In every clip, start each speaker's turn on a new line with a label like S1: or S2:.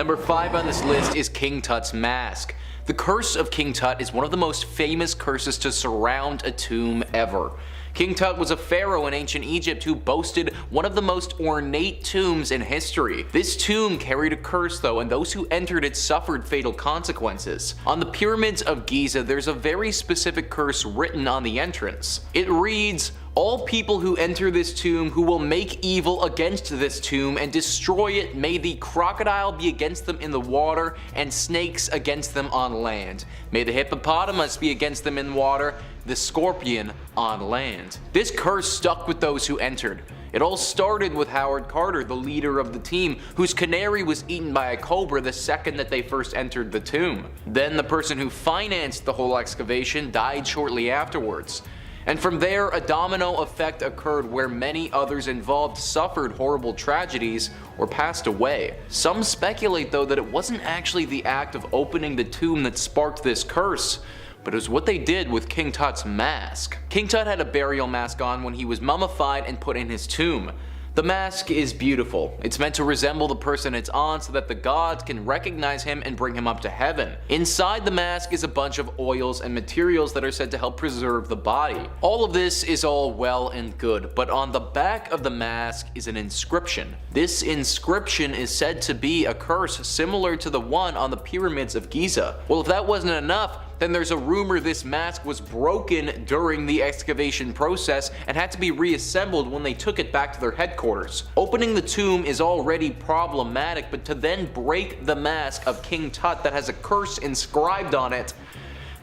S1: Number 5 on this list is King Tut's mask. The curse of King Tut is one of the most famous curses to surround a tomb ever. King Tut was a pharaoh in ancient Egypt who boasted one of the most ornate tombs in history. This tomb carried a curse though, and those who entered it suffered fatal consequences. On the pyramids of Giza, there's a very specific curse written on the entrance. It reads, "All people who enter this tomb who will make evil against this tomb and destroy it, may the crocodile be against them in the water and snakes against them on land. May the hippopotamus be against them in water, the scorpion on land." This curse stuck with those who entered. It all started with Howard Carter, the leader of the team, whose canary was eaten by a cobra the second that they first entered the tomb. Then the person who financed the whole excavation died shortly afterwards. And from there, a domino effect occurred where many others involved suffered horrible tragedies or passed away. Some speculate though that it wasn't actually the act of opening the tomb that sparked this curse, but it was what they did with King Tut's mask. King Tut had a burial mask on when he was mummified and put in his tomb. The mask is beautiful. It's meant to resemble the person it's on so that the gods can recognize him and bring him up to heaven. Inside the mask is a bunch of oils and materials that are said to help preserve the body. All of this is all well and good, but on the back of the mask is an inscription. This inscription is said to be a curse similar to the one on the pyramids of Giza. Well, if that wasn't enough, then there's a rumor this mask was broken during the excavation process and had to be reassembled when they took it back to their headquarters. Opening the tomb is already problematic, but to then break the mask of King Tut that has a curse inscribed on it,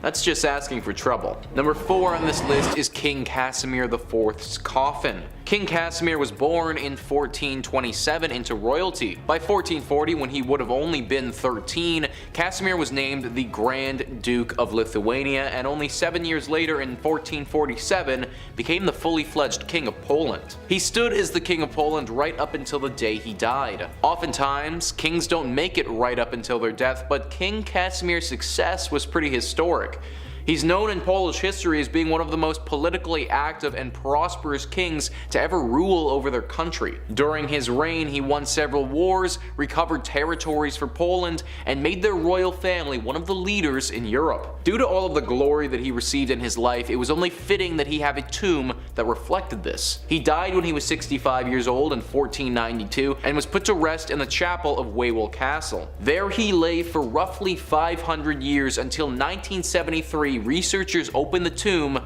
S1: that's just asking for trouble. Number 4 on this list is King Casimir IV's coffin. King Casimir was born in 1427 into royalty. By 1440, when he would have only been 13, Casimir was named the Grand Duke of Lithuania, and only 7 years later in 1447 became the fully fledged King of Poland. He stood as the King of Poland right up until the day he died. Oftentimes, kings don't make it right up until their death, but King Casimir's success was pretty historic. He's known in Polish history as being one of the most politically active and prosperous kings to ever rule over their country. During his reign, he won several wars, recovered territories for Poland, and made their royal family one of the leaders in Europe. Due to all of the glory that he received in his life, it was only fitting that he have a tomb that reflected this. He died when he was 65 years old in 1492 and was put to rest in the chapel of Wawel Castle. There he lay for roughly 500 years until 1973. Researchers opened the tomb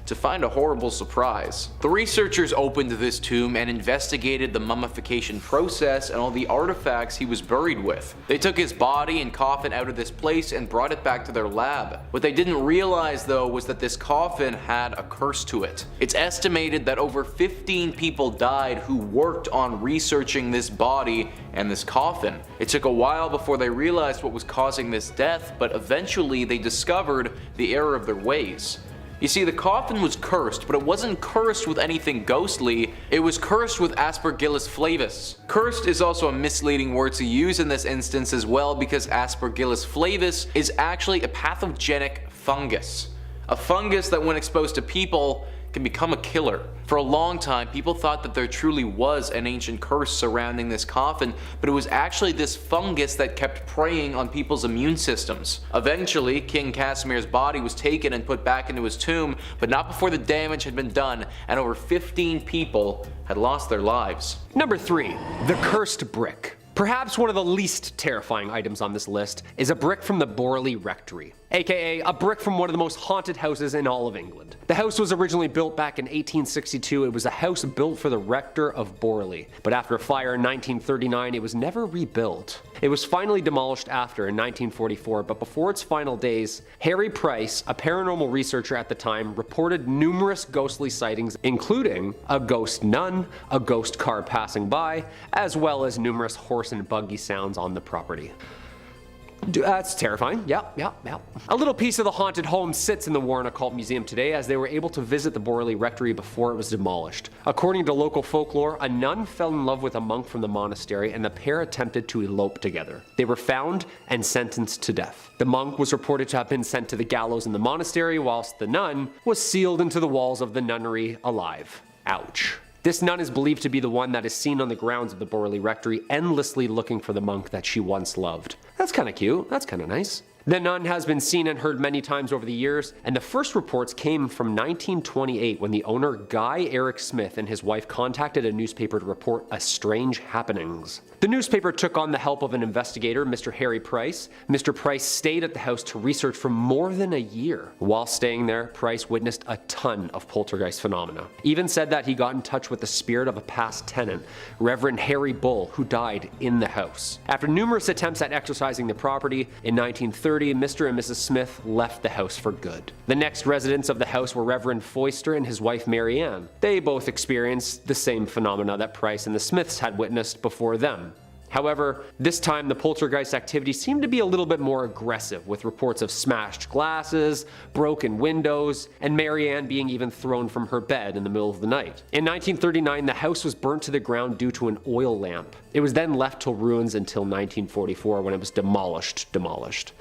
S1: to find a horrible surprise. The researchers opened this tomb and investigated the mummification process and all the artifacts he was buried with. They took his body and coffin out of this place and brought it back to their lab. What they didn't realize though was that this coffin had a curse to it. It's estimated that over 15 people died who worked on researching this body and this coffin. It took a while before they realized what was causing this death, but eventually they discovered the error of their ways. You see, the coffin was cursed, but it wasn't cursed with anything ghostly, it was cursed with Aspergillus flavus. Cursed is also a misleading word to use in this instance as well, because Aspergillus flavus is actually a pathogenic fungus. A fungus that when exposed to people can become a killer. For a long time, people thought that there truly was an ancient curse surrounding this coffin, but it was actually this fungus that kept preying on people's immune systems. Eventually, King Casimir's body was taken and put back into his tomb, but not before the damage had been done and over 15 people had lost their lives.
S2: Number 3. The Cursed Brick. Perhaps one of the least terrifying items on this list is a brick from the Borley Rectory, aka a brick from one of the most haunted houses in all of England. The house was originally built back in 1862. It was a house built for the rector of Borley, but after a fire in 1939 it was never rebuilt. It was finally demolished after in 1944, but before its final days, Harry Price, a paranormal researcher at the time, reported numerous ghostly sightings, including a ghost nun, a ghost car passing by, as well as numerous horse and buggy sounds on the property. That's terrifying. Yep. A little piece of the haunted home sits in the Warren Occult Museum today, as they were able to visit the Borley Rectory before it was demolished. According to local folklore, a nun fell in love with a monk from the monastery and the pair attempted to elope together. They were found and sentenced to death. The monk was reported to have been sent to the gallows in the monastery, whilst the nun was sealed into the walls of the nunnery alive. Ouch. This nun is believed to be the one that is seen on the grounds of the Borley Rectory, endlessly looking for the monk that she once loved. That's kind of cute. That's kind of nice. The nun has been seen and heard many times over the years, and the first reports came from 1928 when the owner Guy Eric Smith and his wife contacted a newspaper to report a strange happenings. The newspaper took on the help of an investigator, Mr. Harry Price. Mr. Price stayed at the house to research for more than a year. While staying there, Price witnessed a ton of poltergeist phenomena. Even said that he got in touch with the spirit of a past tenant, Reverend Harry Bull, who died in the house. After numerous attempts at exorcising the property, in 1930, Mr. and Mrs. Smith left the house for good. The next residents of the house were Reverend Foister and his wife Mary Ann. They both experienced the same phenomena that Price and the Smiths had witnessed before them. However, this time the poltergeist activity seemed to be a little bit more aggressive, with reports of smashed glasses, broken windows, and Mary Ann being even thrown from her bed in the middle of the night. In 1939, the house was burnt to the ground due to an oil lamp. It was then left to ruins until 1944 when it was demolished.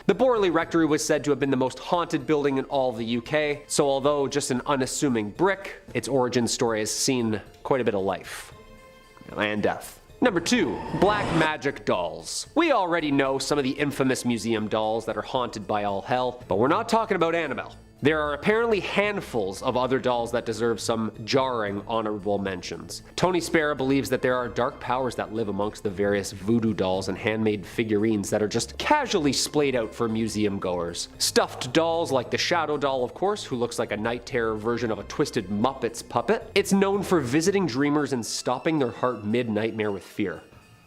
S2: The Borley Rectory was said to have been the most haunted building in all of the UK, so although just an unassuming brick, its origin story has seen quite a bit of life and death. Number 2. Black magic dolls. We already know some of the infamous museum dolls that are haunted by all hell, but we're not talking about Annabelle. There are apparently handfuls of other dolls that deserve some jarring honorable mentions. Tony Spera believes that there are dark powers that live amongst the various voodoo dolls and handmade figurines that are just casually splayed out for museum goers. Stuffed dolls like the Shadow Doll, of course, who looks like a night terror version of a twisted Muppets puppet. It's known for visiting dreamers and stopping their heart mid-nightmare with fear.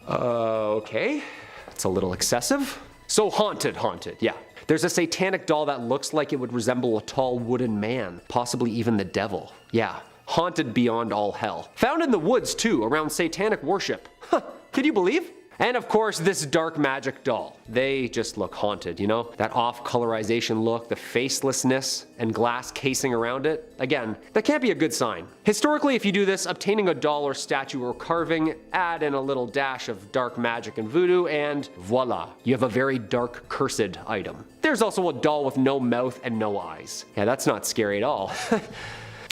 S2: Okay, that's a little excessive. So haunted, yeah. There's a satanic doll that looks like it would resemble a tall wooden man, possibly even the devil. Yeah, haunted beyond all hell. Found in the woods too, around satanic worship. Huh, could you believe? And of course, this dark magic doll. They just look haunted, you know? That off-colorization look, the facelessness, and glass casing around it. Again, that can't be a good sign. Historically, if you do this, obtaining a doll or statue or carving, add in a little dash of dark magic and voodoo, and voila, you have a very dark, cursed item. There's also a doll with no mouth and no eyes. Yeah, that's not scary at all.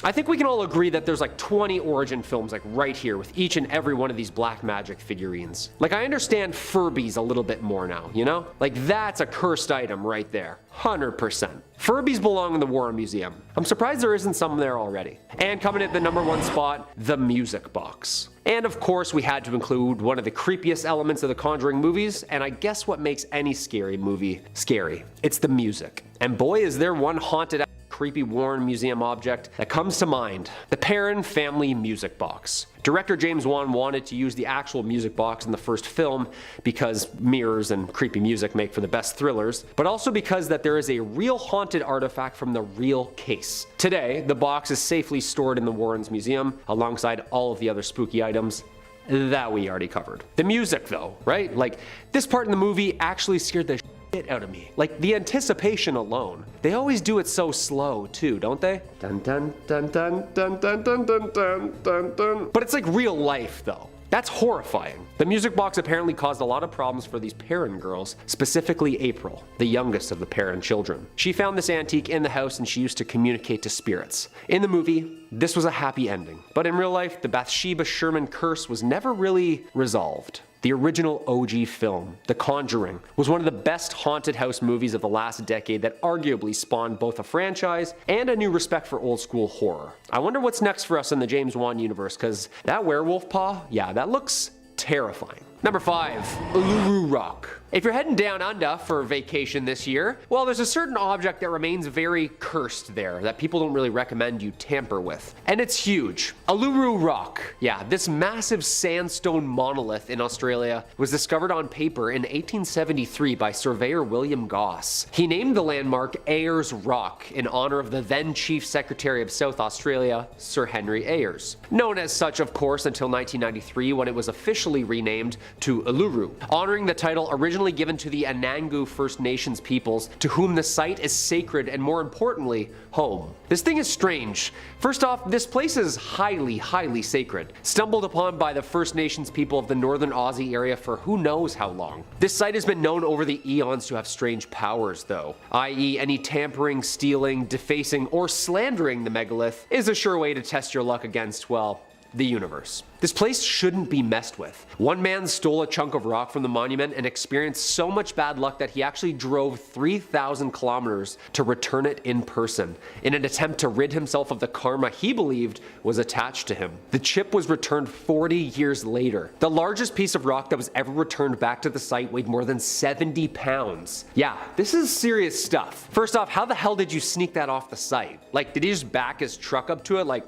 S2: I think we can all agree that there's like 20 origin films like right here with each and every one of these black magic figurines. Like I understand Furbies a little bit more now, you know? Like that's a cursed item right there. 100%. Furbies belong in the Warren Museum. I'm surprised there isn't some there already. And coming at the number 1 spot, the music box. And of course we had to include one of the creepiest elements of the Conjuring movies, and I guess what makes any scary movie scary. It's the music. And boy is there one haunted creepy Warren Museum object that comes to mind: the Perron family music box. Director James Wan wanted to use the actual music box in the first film because mirrors and creepy music make for the best thrillers, but also because that there is a real haunted artifact from the real case. Today, the box is safely stored in the Warrens Museum alongside all of the other spooky items that we already covered. The music though, right? Like this part in the movie actually scared the shit out of me. Like the anticipation alone. They always do it so slow too, don't they? Dun dun dun dun dun dun dun dun dun dun dun. But it's like real life though. That's horrifying. The music box apparently caused a lot of problems for these Perron girls, specifically April, the youngest of the Perron children. She found this antique in the house and she used to communicate to spirits. In the movie, this was a happy ending, but in real life, the Bathsheba Sherman curse was never really resolved. The original OG film, The Conjuring, was one of the best haunted house movies of the last decade that arguably spawned both a franchise and a new respect for old school horror. I wonder what's next for us in the James Wan universe, cause that werewolf paw, yeah, that looks terrifying. Number 5, Uluru Rock. If you're heading down under for vacation this year, well, there's a certain object that remains very cursed there that people don't really recommend you tamper with. And it's huge. Uluru Rock. Yeah, this massive sandstone monolith in Australia was discovered on paper in 1873 by surveyor William Goss. He named the landmark Ayers Rock in honor of the then Chief Secretary of South Australia, Sir Henry Ayers. Known as such, of course, until 1993 when it was officially renamed to Uluru, honoring the title originally given to the Anangu First Nations peoples, to whom the site is sacred and, more importantly, home. This thing is strange. First off, this place is highly sacred, stumbled upon by the First Nations people of the northern Aussie area for who knows how long. This site has been known over the eons to have strange powers though, i.e. any tampering, stealing, defacing, or slandering the megalith is a sure way to test your luck against, well, the universe. This place shouldn't be messed with. One man stole a chunk of rock from the monument and experienced so much bad luck that he actually drove 3,000 kilometers to return it in person, in an attempt to rid himself of the karma he believed was attached to him. The chip was returned 40 years later. The largest piece of rock that was ever returned back to the site weighed more than 70 pounds. Yeah, this is serious stuff. First off, how the hell did you sneak that off the site? Like, did he just back his truck up to it like,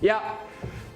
S2: yeah,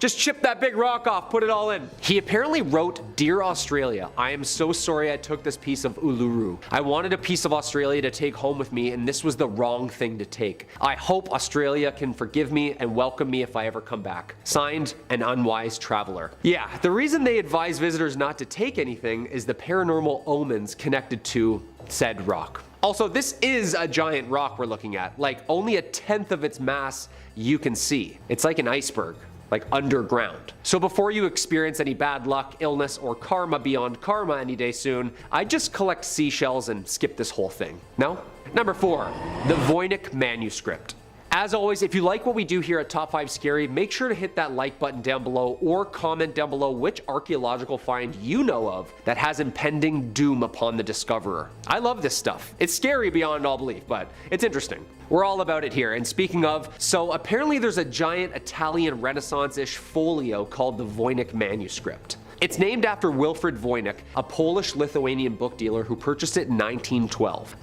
S2: just chip that big rock off, put it all in. He apparently wrote, "Dear Australia, I am so sorry I took this piece of Uluru. I wanted a piece of Australia to take home with me, and this was the wrong thing to take. I hope Australia can forgive me and welcome me if I ever come back. Signed, an unwise traveler." Yeah, the reason they advise visitors not to take anything is the paranormal omens connected to said rock. Also, this is a giant rock we're looking at, like only a tenth of its mass you can see. It's like an iceberg, like underground. So before you experience any bad luck, illness, or karma beyond karma any day soon, I'd just collect seashells and skip this whole thing. No? Number 4, the voynich manuscript. As always, if you like what we do here at Top 5 Scary, make sure to hit that like button down below or comment down below which archaeological find you know of that has impending doom upon the discoverer. I love this stuff. It's scary beyond all belief, but it's interesting. We're all about it here. And speaking of, so apparently there's a giant Italian Renaissance-ish folio called the Voynich manuscript. It's named after Wilfrid Voynich, a Polish-Lithuanian book dealer who purchased it in 1912.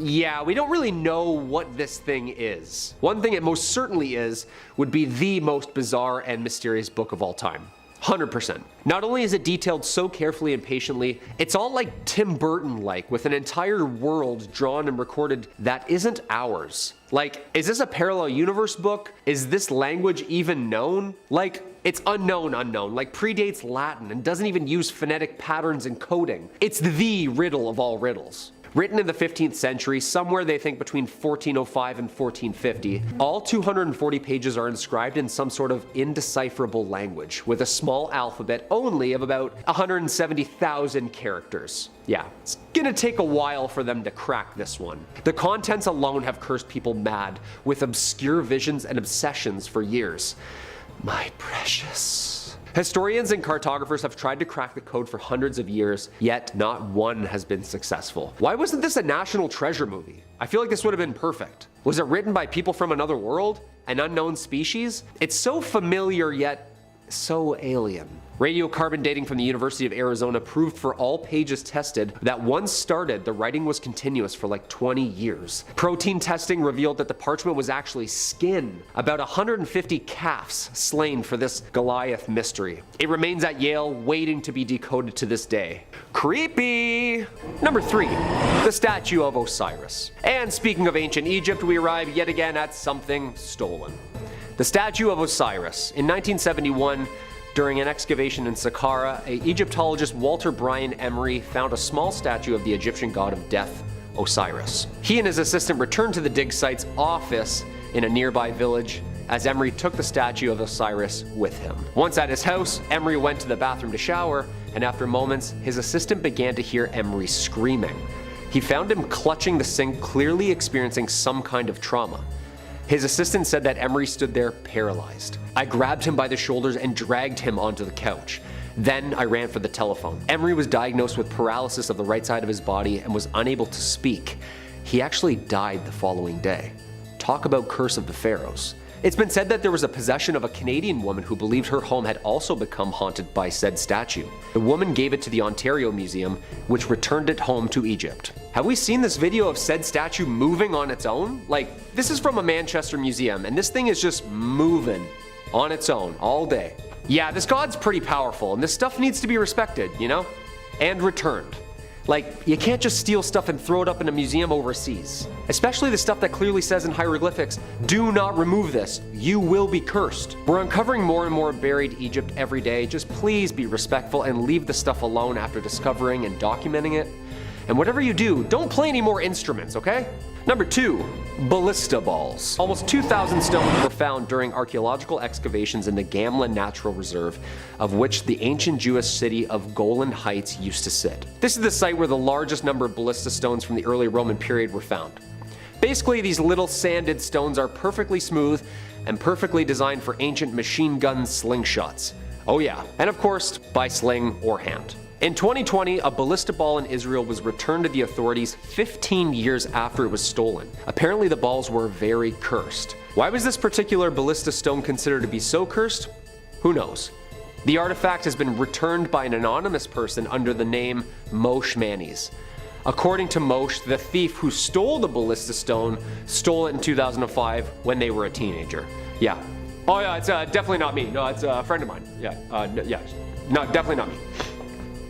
S2: Yeah, we don't really know what this thing is. One thing it most certainly is would be the most bizarre and mysterious book of all time. 100%. Not only is it detailed so carefully and patiently, it's all like Tim Burton-like, with an entire world drawn and recorded that isn't ours. Like, is this a parallel universe book? Is this language even known? Like, it's unknown, like predates Latin and doesn't even use phonetic patterns and coding. It's the riddle of all riddles. Written in the 15th century, somewhere they think between 1405 and 1450, all 240 pages are inscribed in some sort of indecipherable language, with a small alphabet only of about 170,000 characters. Yeah, it's gonna take a while for them to crack this one. The contents alone have cursed people mad, with obscure visions and obsessions for years. My precious. Historians and cartographers have tried to crack the code for hundreds of years, yet not one has been successful. Why wasn't this a national treasure movie? I feel like this would have been perfect. Was it written by people from another world? An unknown species? It's so familiar yet so alien. Radiocarbon dating from the University of Arizona proved for all pages tested that once started, the writing was continuous for like 20 years. Protein testing revealed that the parchment was actually skin. About 150 calves slain for this Goliath mystery. It remains at Yale, waiting to be decoded to this day. Creepy! Number 3, the statue of Osiris. And speaking of ancient Egypt, we arrive yet again at something stolen. The statue of Osiris. In 1971, during an excavation in Saqqara, Egyptologist Walter Bryan Emery found a small statue of the Egyptian god of death, Osiris. He and his assistant returned to the dig site's office in a nearby village as Emery took the statue of Osiris with him. Once at his house, Emery went to the bathroom to shower, and after moments, his assistant began to hear Emery screaming. He found him clutching the sink, clearly experiencing some kind of trauma. His assistant said that Emery stood there paralyzed. I grabbed him by the shoulders and dragged him onto the couch. Then I ran for the telephone. Emery was diagnosed with paralysis of the right side of his body and was unable to speak. He actually died the following day. Talk about curse of the pharaohs. It's been said that there was a possession of a Canadian woman who believed her home had also become haunted by said statue. The woman gave it to the Ontario Museum, which returned it home to Egypt. Have we seen this video of said statue moving on its own? Like, this is from a Manchester museum, and this thing is just moving on its own all day. Yeah, this god's pretty powerful, and this stuff needs to be respected, you know? And returned. Like, you can't just steal stuff and throw it up in a museum overseas. Especially the stuff that clearly says in hieroglyphics, do not remove this, you will be cursed. We're uncovering more and more buried Egypt every day. Just please be respectful and leave the stuff alone after discovering and documenting it. And whatever you do, don't play any more instruments, okay? Number 2, ballista balls. Almost 2,000 stones were found during archaeological excavations in the Gamla Natural Reserve, of which the ancient Jewish city of Golan Heights used to sit. This is the site where the largest number of ballista stones from the early Roman period were found. Basically, these little sanded stones are perfectly smooth, and perfectly designed for ancient machine gun slingshots. Oh yeah, and of course, by sling or hand. In 2020, a ballista ball in Israel was returned to the authorities 15 years after it was stolen. Apparently the balls were very cursed. Why was this particular ballista stone considered to be so cursed? Who knows? The artifact has been returned by an anonymous person under the name Moshe Manis. According to Moshe, the thief who stole the ballista stone stole it in 2005 when they were a teenager. Yeah. Oh yeah, it's definitely not me. No, it's a friend of mine. Yeah, no, definitely not me.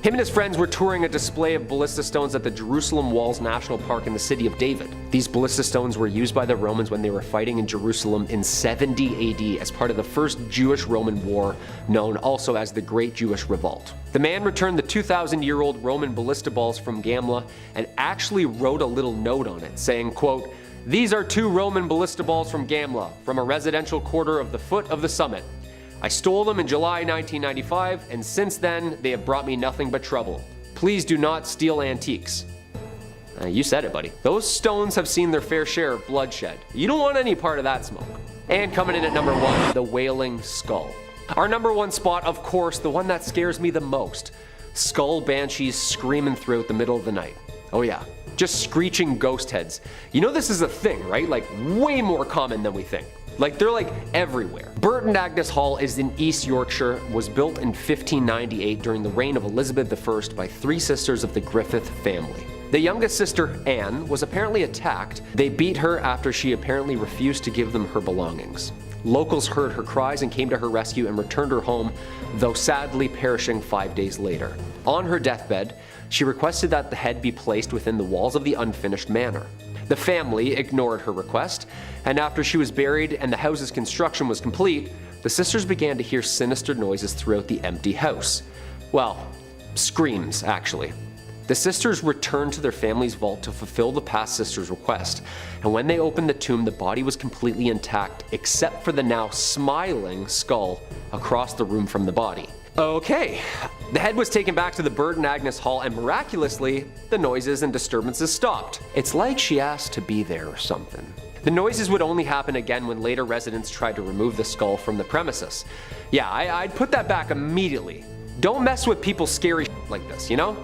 S2: Him and his friends were touring a display of ballista stones at the Jerusalem Walls National Park in the city of David. These ballista stones were used by the Romans when they were fighting in Jerusalem in 70 AD as part of the first Jewish-Roman war, known also as the Great Jewish Revolt. The man returned the 2,000-year-old Roman ballista balls from Gamla and actually wrote a little note on it saying, quote, "These are 2 Roman ballista balls from Gamla, from a residential quarter of the foot of the summit. I stole them in July 1995, and since then, they have brought me nothing but trouble. Please do not steal antiques." You said it, buddy. Those stones have seen their fair share of bloodshed. You don't want any part of that smoke. And coming in at number 1, the Wailing Skull. Our number 1 spot, of course, the one that scares me the most. Skull banshees screaming throughout the middle of the night. Oh yeah, just screeching ghost heads. You know this is a thing, right? Like way more common than we think. Like they're like everywhere. Burton Agnes Hall is in East Yorkshire, was built in 1598 during the reign of Elizabeth I by 3 sisters of the Griffith family. The youngest sister, Anne, was apparently attacked. They beat her after she apparently refused to give them her belongings. Locals heard her cries and came to her rescue and returned her home, though sadly perishing 5 days later. On her deathbed, she requested that the head be placed within the walls of the unfinished manor. The family ignored her request, and after she was buried and the house's construction was complete, the sisters began to hear sinister noises throughout the empty house. Well, screams, actually. The sisters returned to their family's vault to fulfill the past sister's request, and when they opened the tomb, the body was completely intact except for the now smiling skull across the room from the body. Okay, the head was taken back to the Burton Agnes Hall, and miraculously, the noises and disturbances stopped. It's like she asked to be there or something. The noises would only happen again when later residents tried to remove the skull from the premises. Yeah, I'd put that back immediately. Don't mess with people's scary like this, you know?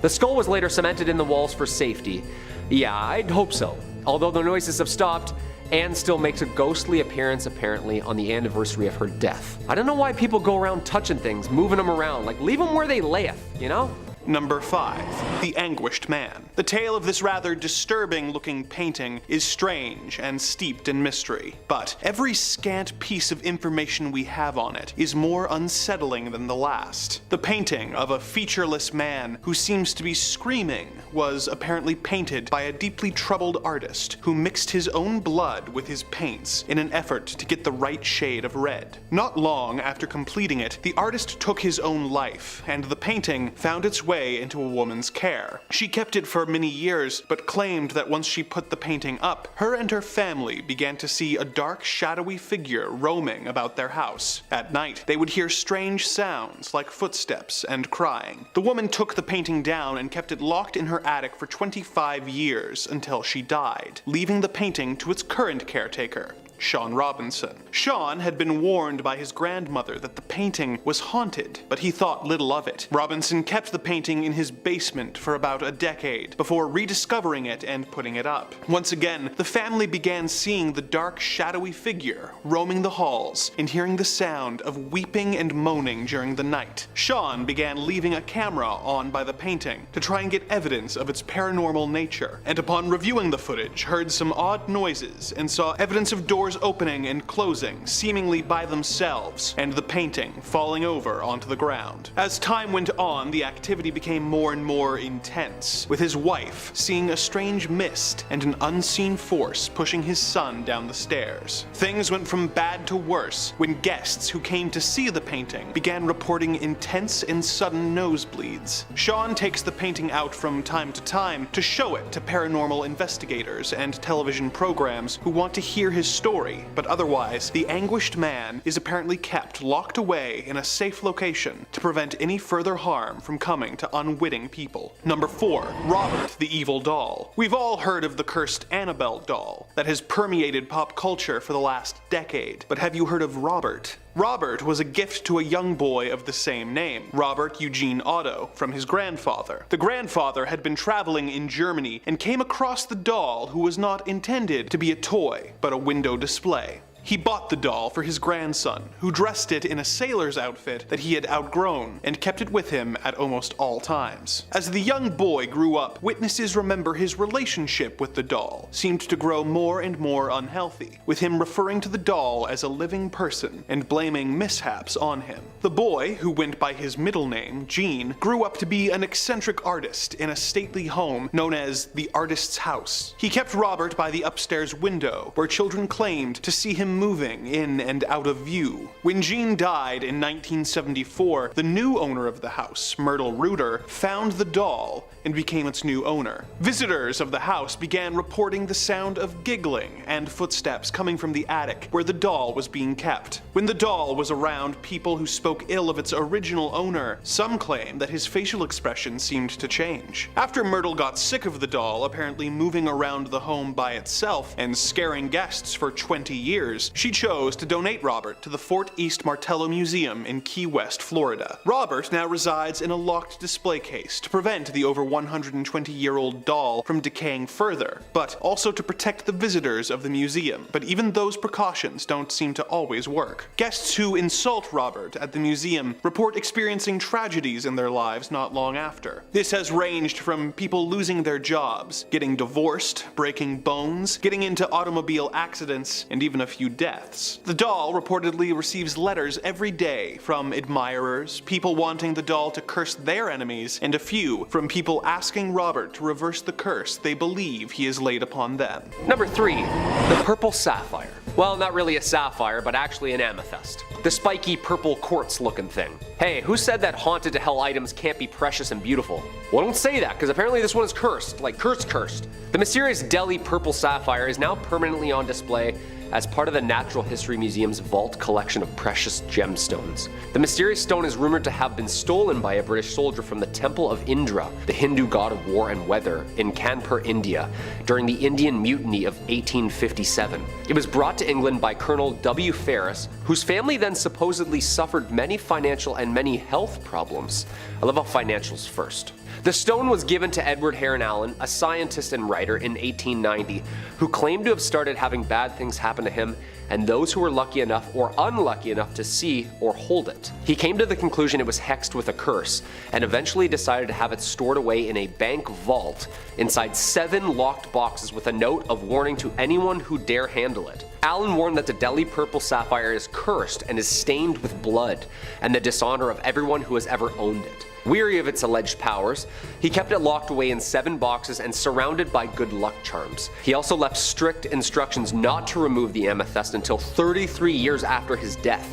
S2: The skull was later cemented in the walls for safety. Yeah, I'd hope so. Although the noises have stopped, Anne still makes a ghostly appearance apparently on the anniversary of her death. I don't know why people go around touching things, moving them around, like leave them where they layeth, you know?
S3: Number 5. The Anguished Man. The tale of this rather disturbing-looking painting is strange and steeped in mystery, but every scant piece of information we have on it is more unsettling than the last. The painting of a featureless man who seems to be screaming was apparently painted by a deeply troubled artist who mixed his own blood with his paints in an effort to get the right shade of red. Not long after completing it, the artist took his own life, and the painting found its way into a woman's care. She kept it for many years, but claimed that once she put the painting up, her and her family began to see a dark, shadowy figure roaming about their house. At night, they would hear strange sounds like footsteps and crying. The woman took the painting down and kept it locked in her attic for 25 years until she died, leaving the painting to its current caretaker, Sean Robinson. Sean had been warned by his grandmother that the painting was haunted, but he thought little of it. Robinson kept the painting in his basement for about a decade before rediscovering it and putting it up. Once again, the family began seeing the dark, shadowy figure roaming the halls and hearing the sound of weeping and moaning during the night. Sean began leaving a camera on by the painting to try and get evidence of its paranormal nature, and upon reviewing the footage, heard some odd noises and saw evidence of doors opening and closing seemingly by themselves, and the painting falling over onto the ground. As time went on, the activity became more and more intense, with his wife seeing a strange mist and an unseen force pushing his son down the stairs. Things went from bad to worse when guests who came to see the painting began reporting intense and sudden nosebleeds. Sean takes the painting out from time to time to show it to paranormal investigators and television programs who want to hear his story story, but otherwise, the anguished man is apparently kept locked away in a safe location to prevent any further harm from coming to unwitting people. Number 4. Robert the Evil Doll. We've all heard of the cursed Annabelle doll that has permeated pop culture for the last decade, but have you heard of Robert? Robert was a gift to a young boy of the same name, Robert Eugene Otto, from his grandfather. The grandfather had been traveling in Germany and came across the doll, who was not intended to be a toy, but a window display. He bought the doll for his grandson, who dressed it in a sailor's outfit that he had outgrown and kept it with him at almost all times. As the young boy grew up, witnesses remember his relationship with the doll seemed to grow more and more unhealthy, with him referring to the doll as a living person and blaming mishaps on him. The boy, who went by his middle name, Gene, grew up to be an eccentric artist in a stately home known as the Artist's House. He kept Robert by the upstairs window, where children claimed to see him moving in and out of view. When Gene died in 1974, the new owner of the house, Myrtle Reuter, found the doll and became its new owner. Visitors of the house began reporting the sound of giggling and footsteps coming from the attic where the doll was being kept. When the doll was around people who spoke ill of its original owner, some claim that his facial expression seemed to change. After Myrtle got sick of the doll apparently moving around the home by itself and scaring guests for 20 years, she chose to donate Robert to the Fort East Martello Museum in Key West, Florida. Robert now resides in a locked display case to prevent the over 120-year-old doll from decaying further, but also to protect the visitors of the museum. But even those precautions don't seem to always work. Guests who insult Robert at the museum report experiencing tragedies in their lives not long after. This has ranged from people losing their jobs, getting divorced, breaking bones, getting into automobile accidents, and even a few deaths. The doll reportedly receives letters every day from admirers, people wanting the doll to curse their enemies, and a few from people asking Robert to reverse the curse they believe he has laid upon them.
S2: Number 3. The purple sapphire. Well, not really a sapphire, but actually an amethyst. The spiky purple quartz looking thing. Hey, who said that haunted to hell items can't be precious and beautiful? Well, don't say that, because apparently this one is cursed, like cursed. The mysterious Delhi purple sapphire is now permanently on display as part of the Natural History Museum's vault collection of precious gemstones. The mysterious stone is rumored to have been stolen by a British soldier from the Temple of Indra, the Hindu god of war and weather, in Kanpur, India, during the Indian Mutiny of 1857. It was brought to England by Colonel W. Ferris, whose family then supposedly suffered many financial and many health problems. I love how financials first. The stone was given to Edward Heron Allen, a scientist and writer, in 1890, who claimed to have started having bad things happen to him and those who were lucky enough or unlucky enough to see or hold it. He came to the conclusion it was hexed with a curse, and eventually decided to have it stored away in a bank vault inside 7 locked boxes with a note of warning to anyone who dare handle it. Allen warned that the Delhi purple sapphire is cursed and is stained with blood, and the dishonor of everyone who has ever owned it. Weary of its alleged powers, he kept it locked away in 7 boxes and surrounded by good luck charms. He also left strict instructions not to remove the amethyst until 33 years after his death.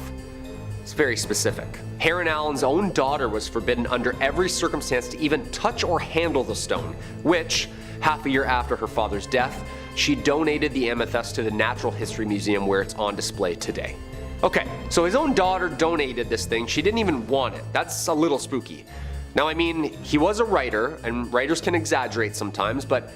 S2: It's very specific. Heron Allen's own daughter was forbidden under every circumstance to even touch or handle the stone, which, half a year after her father's death, she donated the amethyst to the Natural History Museum, where it's on display today. Okay, so his own daughter donated this thing. She didn't even want it. That's a little spooky. Now, I mean, he was a writer, and writers can exaggerate sometimes, but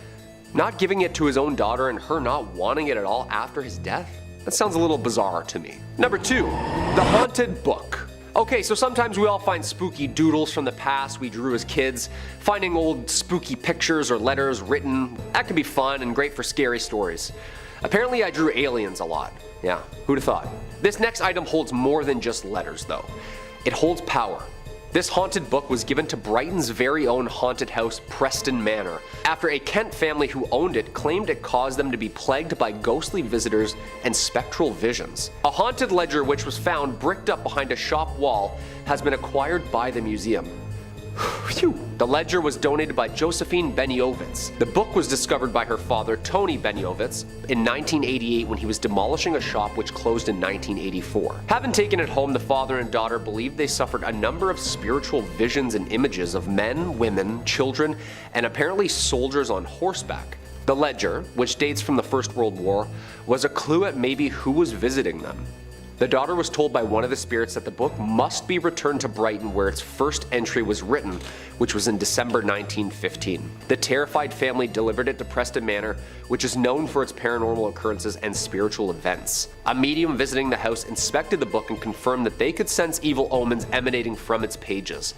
S2: not giving it to his own daughter and her not wanting it at all after his death? That sounds a little bizarre to me. Number 2, the haunted book. Okay, so sometimes we all find spooky doodles from the past we drew as kids. Finding old spooky pictures or letters written, that can be fun and great for scary stories. Apparently I drew aliens a lot. Yeah, who'd have thought? This next item holds more than just letters though. It holds power. This haunted book was given to Brighton's very own haunted house, Preston Manor, after a Kent family who owned it claimed it caused them to be plagued by ghostly visitors and spectral visions. A haunted ledger which was found bricked up behind a shop wall has been acquired by the museum. Phew. The ledger was donated by Josephine Beniovitz. The book was discovered by her father, Tony Beniovitz, in 1988 when he was demolishing a shop which closed in 1984. Having taken it home, the father and daughter believed they suffered a number of spiritual visions and images of men, women, children, and apparently soldiers on horseback. The ledger, which dates from the First World War, was a clue at maybe who was visiting them. The daughter was told by one of the spirits that the book must be returned to Brighton where its first entry was written, which was in December 1915. The terrified family delivered it to Preston Manor, which is known for its paranormal occurrences and spiritual events. A medium visiting the house inspected the book and confirmed that they could sense evil omens emanating from its pages.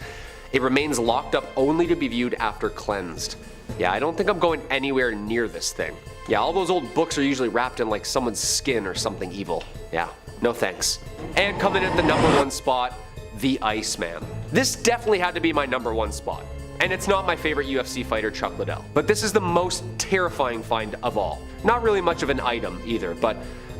S2: It remains locked up only to be viewed after cleansed. Yeah, I don't think I'm going anywhere near this thing. Yeah, all those old books are usually wrapped in like someone's skin or something evil. Yeah, no thanks. And coming at the #1 spot, the Iceman. This definitely had to be my #1 spot. And it's not my favorite UFC fighter, Chuck Liddell. But this is the most terrifying find of all. Not really much of an item either, but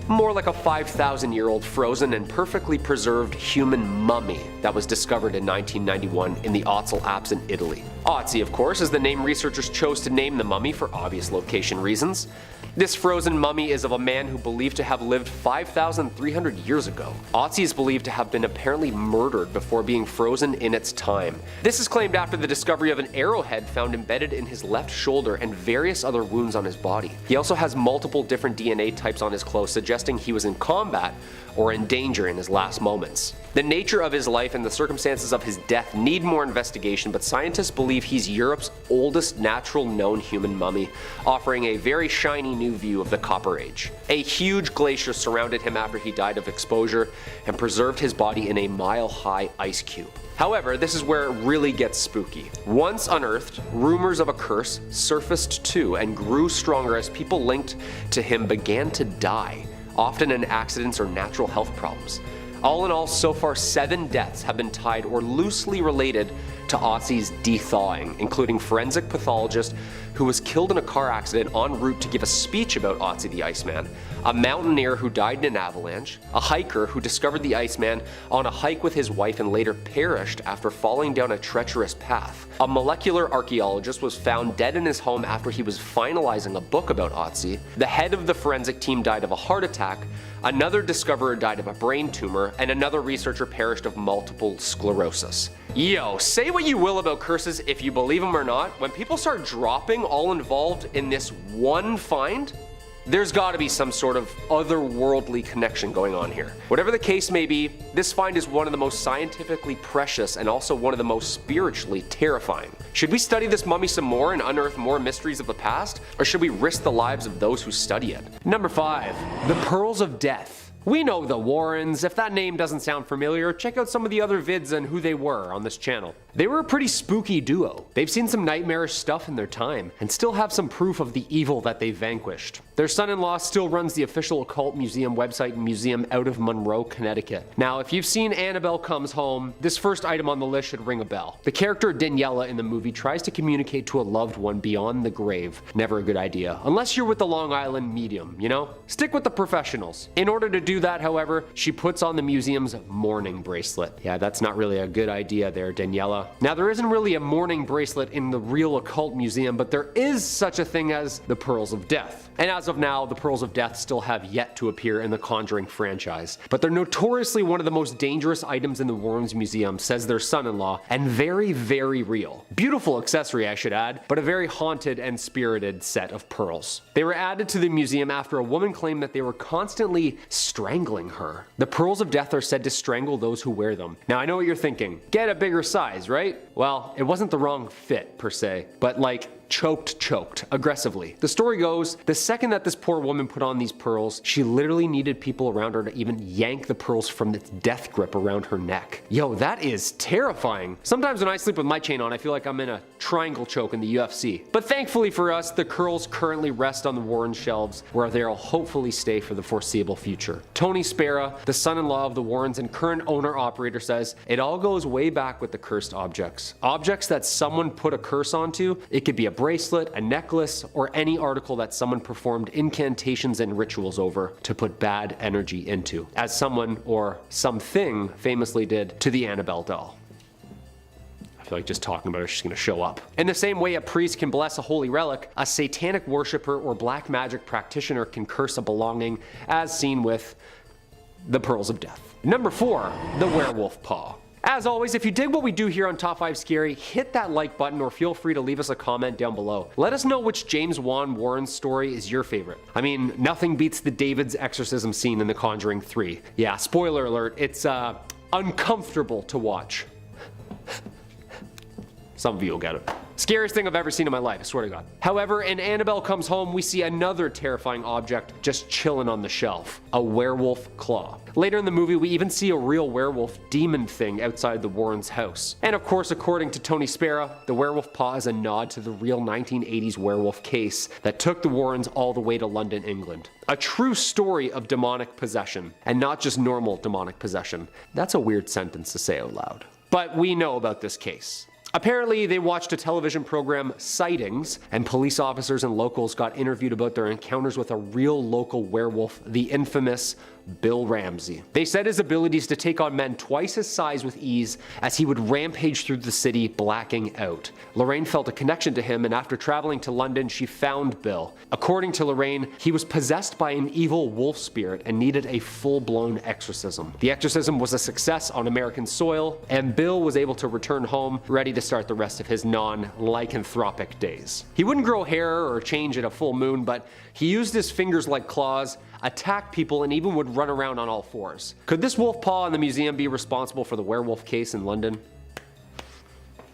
S2: more like a 5,000-year-old frozen and perfectly preserved human mummy that was discovered in 1991 in the Ötzi Alps in Italy. Ötzi, of course, is the name researchers chose to name the mummy for obvious location reasons. This frozen mummy is of a man who believed to have lived 5,300 years ago. Ötzi is believed to have been apparently murdered before being frozen in its time. This is claimed after the discovery of an arrowhead found embedded in his left shoulder and various other wounds on his body. He also has multiple different DNA types on his clothes, suggesting he was in combat or in danger in his last moments. The nature of his life and the circumstances of his death need more investigation, but scientists believe he's Europe's oldest natural known human mummy, offering a very shiny new view of the Copper Age. A huge glacier surrounded him after he died of exposure and preserved his body in a mile-high ice cube. However, this is where it really gets spooky. Once unearthed, rumors of a curse surfaced too and grew stronger as people linked to him began to die, often in accidents or natural health problems. All in all, so far 7 deaths have been tied or loosely related to Ötzi's de-thawing, including forensic pathologist who was killed in a car accident en route to give a speech about Ötzi the Iceman, a mountaineer who died in an avalanche, a hiker who discovered the Iceman on a hike with his wife and later perished after falling down a treacherous path. A molecular archaeologist was found dead in his home after he was finalizing a book about Ötzi. The head of the forensic team died of a heart attack, another discoverer died of a brain tumor, and another researcher perished of multiple sclerosis. Yo, say what you will about curses if you believe them or not, when people start dropping all involved in this one find, there's gotta be some sort of otherworldly connection going on here. Whatever the case may be, this find is one of the most scientifically precious and also one of the most spiritually terrifying. Should we study this mummy some more and unearth more mysteries of the past, or should we risk the lives of those who study it? Number 5. The Pearls of Death. We know the Warrens. If that name doesn't sound familiar, check out some of the other vids and who they were on this channel. They were a pretty spooky duo. They've seen some nightmarish stuff in their time, and still have some proof of the evil that they vanquished. Their son-in-law still runs the official occult museum website and museum out of Monroe, Connecticut. Now, if you've seen Annabelle Comes Home, this first item on the list should ring a bell. The character Daniela in the movie tries to communicate to a loved one beyond the grave. Never a good idea. Unless you're with the Long Island medium, you know? Stick with the professionals. In order to do that, however, she puts on the museum's mourning bracelet. Yeah, that's not really a good idea there, Daniela. Now, there isn't really a mourning bracelet in the real occult museum, but there is such a thing as the Pearls of Death. And as of now, the Pearls of Death still have yet to appear in the Conjuring franchise. But they're notoriously one of the most dangerous items in the Warrens Museum, says their son-in-law, and very, very real. Beautiful accessory, I should add, but a very haunted and spirited set of pearls. They were added to the museum after a woman claimed that they were constantly strangling her. The Pearls of Death are said to strangle those who wear them. Now, I know what you're thinking. Get a bigger size, right? Well, it wasn't the wrong fit, per se, but like, choked aggressively. The story goes, the second that this poor woman put on these pearls, she literally needed people around her to even yank the pearls from its death grip around her neck. Yo, that is terrifying. Sometimes when I sleep with my chain on, I feel like I'm in a triangle choke in the UFC. But thankfully for us, the curls currently rest on the Warren shelves, where they'll hopefully stay for the foreseeable future. Tony Spera, the son-in-law of the Warrens and current owner-operator, says, it all goes way back with the cursed objects. Objects that someone put a curse onto. It could be a bracelet, a necklace, or any article that someone performed incantations and rituals over to put bad energy into, as someone or something famously did to the Annabelle doll. I feel like just talking about it is just going to show up. In the same way a priest can bless a holy relic, a satanic worshiper or black magic practitioner can curse a belonging, as seen with the Pearls of Death. Number 4, the werewolf paw. As always, if you dig what we do here on Top 5 Scary, hit that like button or feel free to leave us a comment down below. Let us know which James Wan Warren story is your favorite. I mean, nothing beats the David's exorcism scene in The Conjuring 3. Yeah, spoiler alert, it's uncomfortable to watch. Some of you will get it. Scariest thing I've ever seen in my life, I swear to God. However, in Annabelle Comes Home, we see another terrifying object just chilling on the shelf, a werewolf claw. Later in the movie, we even see a real werewolf demon thing outside the Warrens' house. And of course, according to Tony Spera, the werewolf paw is a nod to the real 1980s werewolf case that took the Warrens all the way to London, England. A true story of demonic possession, and not just normal demonic possession. That's a weird sentence to say out loud. But we know about this case. Apparently, they watched a television program, Sightings, and police officers and locals got interviewed about their encounters with a real local werewolf, the infamous Bill Ramsey. They said his abilities to take on men twice his size with ease as he would rampage through the city, blacking out. Lorraine felt a connection to him, and after traveling to London, she found Bill. According to Lorraine, he was possessed by an evil wolf spirit and needed a full-blown exorcism. The exorcism was a success on American soil, and Bill was able to return home, ready to start the rest of his non-lycanthropic days. He wouldn't grow hair or change at a full moon, but he used his fingers like claws, attacked people, and even would run around on all fours. Could this wolf paw in the museum be responsible for the werewolf case in London?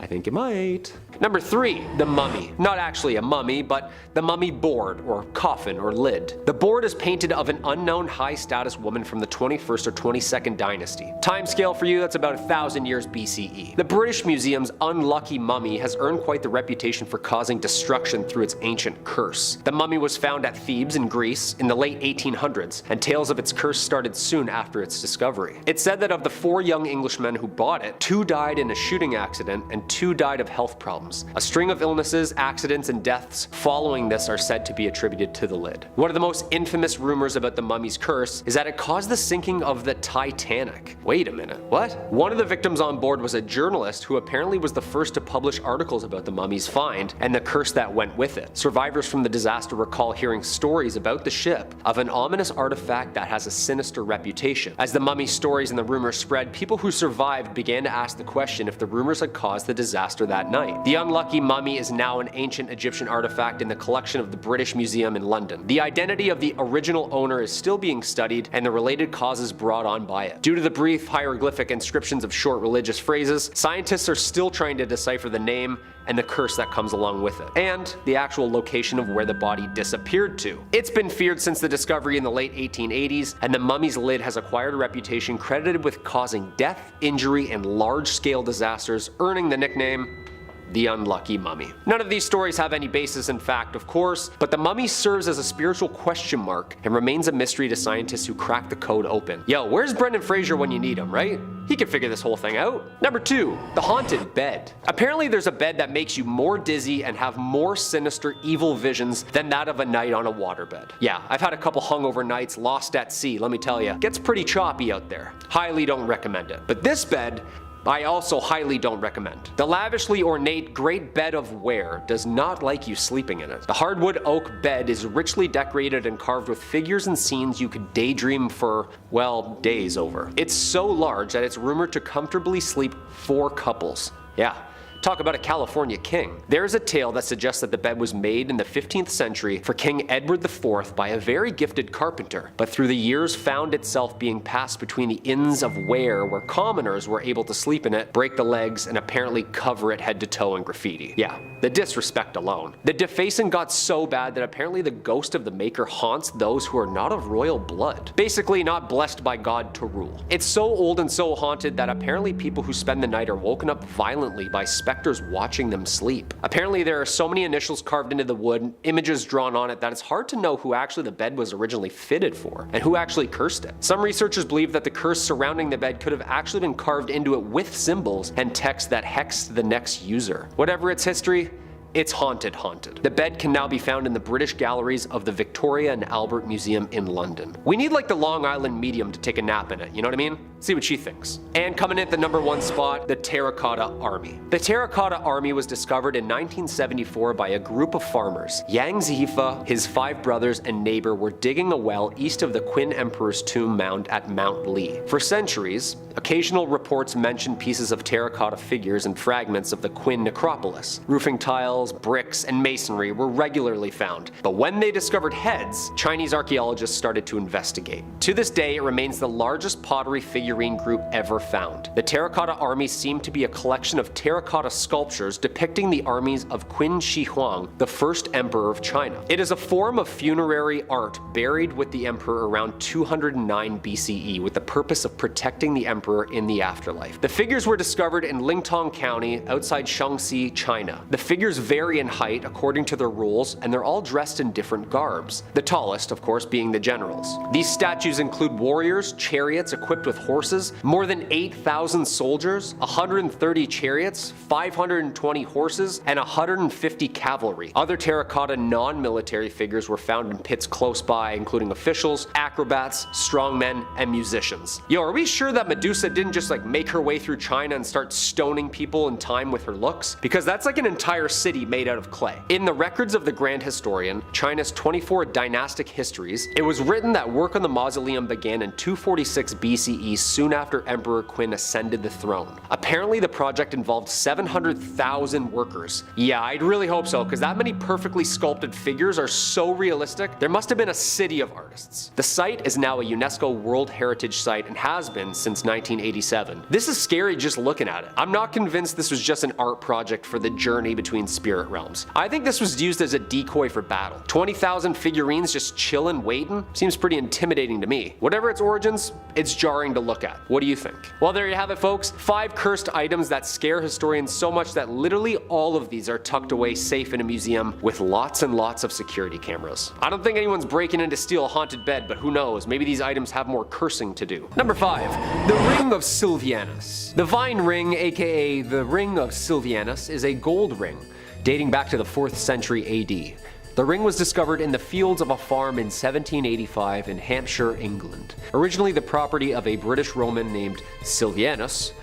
S2: I think it might. Number 3, the mummy. Not actually a mummy, but the mummy board, or coffin, or lid. The board is painted of an unknown high-status woman from the 21st or 22nd dynasty. Timescale for you, that's about 1,000 years BCE. The British Museum's unlucky mummy has earned quite the reputation for causing destruction through its ancient curse. The mummy was found at Thebes in Greece in the late 1800s, and tales of its curse started soon after its discovery. It's said that of the 4 young Englishmen who bought it, 2 died in a shooting accident, and 2 died of health problems. A string of illnesses, accidents, and deaths following this are said to be attributed to the lid. One of the most infamous rumors about the mummy's curse is that it caused the sinking of the Titanic. Wait a minute, what? One of the victims on board was a journalist who apparently was the first to publish articles about the mummy's find and the curse that went with it. Survivors from the disaster recall hearing stories about the ship of an ominous artifact that has a sinister reputation. As the mummy stories and the rumors spread, people who survived began to ask the question if the rumors had caused the disaster that night. The unlucky mummy is now an ancient Egyptian artifact in the collection of the British Museum in London. The identity of the original owner is still being studied and the related causes brought on by it. Due to the brief hieroglyphic inscriptions of short religious phrases, scientists are still trying to decipher the name and the curse that comes along with it, and the actual location of where the body disappeared to. It's been feared since the discovery in the late 1880s, and the mummy's lid has acquired a reputation credited with causing death, injury, and large-scale disasters, earning the nickname the Unlucky Mummy. None of these stories have any basis in fact, of course, but the mummy serves as a spiritual question mark and remains a mystery to scientists who crack the code open. Yo, where's Brendan Fraser when you need him, right? He can figure this whole thing out. Number 2, the haunted bed. Apparently there's a bed that makes you more dizzy and have more sinister evil visions than that of a night on a waterbed. Yeah, I've had a couple hungover nights lost at sea, let me tell you. Gets pretty choppy out there. Highly don't recommend it. But this bed, I also highly don't recommend. The lavishly ornate great bed of ware does not like you sleeping in it. The hardwood oak bed is richly decorated and carved with figures and scenes you could daydream for, well, days over. It's so large that it's rumored to comfortably sleep 4 couples. Yeah. Talk about a California king. There's a tale that suggests that the bed was made in the 15th century for King Edward IV by a very gifted carpenter, but through the years found itself being passed between the inns of ware where commoners were able to sleep in it, break the legs, and apparently cover it head to toe in graffiti. Yeah, the disrespect alone. The defacing got so bad that apparently the ghost of the maker haunts those who are not of royal blood. Basically not blessed by God to rule. It's so old and so haunted that apparently people who spend the night are woken up violently by specters watching them sleep. Apparently there are so many initials carved into the wood, images drawn on it, that it's hard to know who actually the bed was originally fitted for, and who actually cursed it. Some researchers believe that the curse surrounding the bed could have actually been carved into it with symbols and text that hexed the next user. Whatever its history, it's haunted. The bed can now be found in the British galleries of the Victoria and Albert Museum in London. We need like the Long Island medium to take a nap in it, you know what I mean? See what she thinks. And coming in at the number 1 spot, the Terracotta Army. The Terracotta Army was discovered in 1974 by a group of farmers. Yang Zifa, his 5 brothers, and neighbor were digging a well east of the Qin Emperor's tomb mound at Mount Li. For centuries, occasional reports mentioned pieces of terracotta figures and fragments of the Qin necropolis. Roofing tiles, bricks, and masonry were regularly found. But when they discovered heads, Chinese archaeologists started to investigate. To this day, it remains the largest pottery figurine group ever found. The Terracotta Army seemed to be a collection of terracotta sculptures depicting the armies of Qin Shi Huang, the first emperor of China. It is a form of funerary art buried with the emperor around 209 BCE with the purpose of protecting the emperor in the afterlife. The figures were discovered in Lingtong County outside Shaanxi, China. The figures vary in height according to their rules, and they're all dressed in different garbs. The tallest, of course, being the generals. These statues include warriors, chariots equipped with horses, more than 8,000 soldiers, 130 chariots, 520 horses, and 150 cavalry. Other terracotta non-military figures were found in pits close by, including officials, acrobats, strongmen, and musicians. Yo, are we sure that Medusa didn't just make her way through China and start stoning people in time with her looks? Because that's like an entire city made out of clay. In the records of the Grand Historian, China's 24 dynastic histories, it was written that work on the mausoleum began in 246 BCE, soon after Emperor Qin ascended the throne. Apparently the project involved 700,000 workers. Yeah, I'd really hope so, because that many perfectly sculpted figures are so realistic. There must have been a city of artists. The site is now a UNESCO World Heritage Site and has been since 1987. This is scary just looking at it. I'm not convinced this was just an art project for the journey between spirit realms. I think this was used as a decoy for battle. 20,000 figurines just chillin' waiting? Seems pretty intimidating to me. Whatever its origins, it's jarring to look at. What do you think? Well, there you have it, folks. 5 cursed items that scare historians so much that literally all of these are tucked away safe in a museum with lots and lots of security cameras. I don't think anyone's breaking in to steal a haunted bed, but who knows, maybe these items have more cursing to do. Number 5. The Ring of Sylvianus. The Vine Ring, aka the Ring of Sylvianus, is a gold ring dating back to the 4th century AD. The ring was discovered in the fields of a farm in 1785 in Hampshire, England. Originally the property of a British Roman named Sylvianus,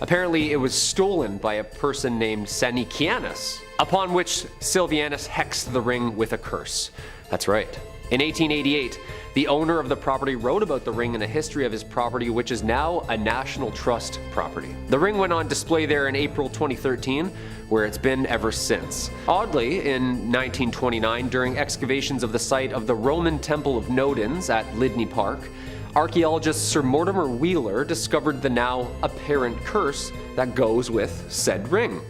S2: apparently it was stolen by a person named Antikythera, upon which Sylvianus hexed the ring with a curse. That's right. In 1888, the owner of the property wrote about the ring in a history of his property, which is now a National Trust property. The ring went on display there in April 2013, where it's been ever since. Oddly, in 1929, during excavations of the site of the Roman Temple of Nodens at Lydney Park, archaeologist Sir Mortimer Wheeler discovered the now apparent curse that goes with said ring.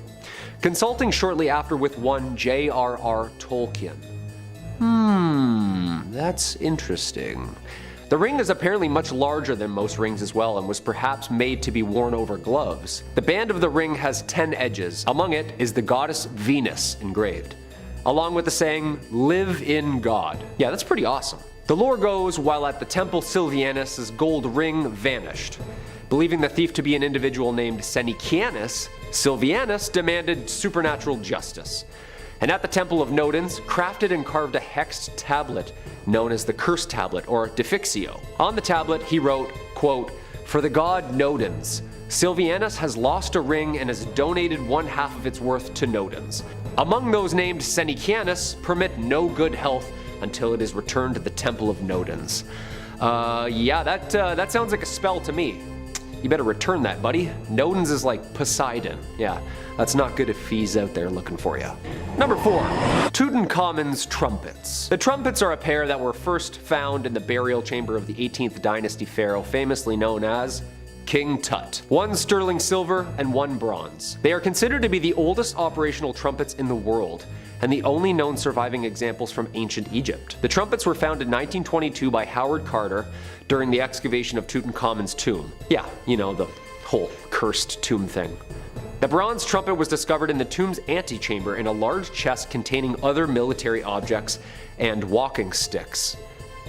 S2: Consulting shortly after with one J.R.R. Tolkien. That's interesting. The ring is apparently much larger than most rings as well and was perhaps made to be worn over gloves. The band of the ring has 10 edges. Among it is the goddess Venus engraved, along with the saying, "Live in God." Yeah, that's pretty awesome. The lore goes, while at the temple Sylvianus' gold ring vanished. Believing the thief to be an individual named Antikythera, Sylvianus demanded supernatural justice. And at the Temple of Nodens, crafted and carved a hexed tablet known as the Curse Tablet, or Defixio. On the tablet, he wrote, quote, "For the god Nodens, Sylvianus has lost a ring and has donated 1/2 of its worth to Nodens. Among those named Antikythera, permit no good health until it is returned to the Temple of Nodens." Yeah, that sounds like a spell to me. You better return that, buddy. Nodens is like Poseidon. Yeah, that's not good if he's out there looking for you. Number 4. Tutankhamun's trumpets. The trumpets are a pair that were first found in the burial chamber of the 18th dynasty pharaoh, famously known as King Tut. 1 sterling silver and 1 bronze. They are considered to be the oldest operational trumpets in the world, and the only known surviving examples from ancient Egypt. The trumpets were found in 1922 by Howard Carter during the excavation of Tutankhamun's tomb. Yeah, you know, the whole cursed tomb thing. The bronze trumpet was discovered in the tomb's antechamber in a large chest containing other military objects and walking sticks.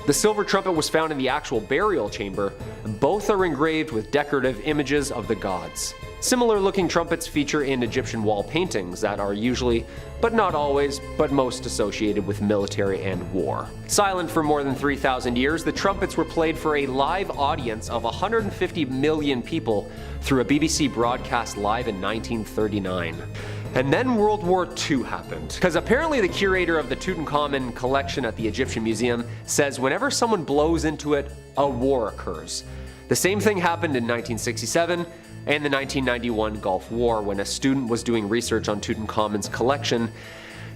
S2: The silver trumpet was found in the actual burial chamber. Both are engraved with decorative images of the gods. Similar looking trumpets feature in Egyptian wall paintings that are usually, but not always, but most associated with military and war. Silent for more than 3,000 years, the trumpets were played for a live audience of 150 million people through a BBC broadcast live in 1939. And then World War II happened. Because apparently the curator of the Tutankhamun collection at the Egyptian Museum says whenever someone blows into it, a war occurs. The same thing happened in 1967 and the 1991 Gulf War when a student was doing research on Tutankhamun's collection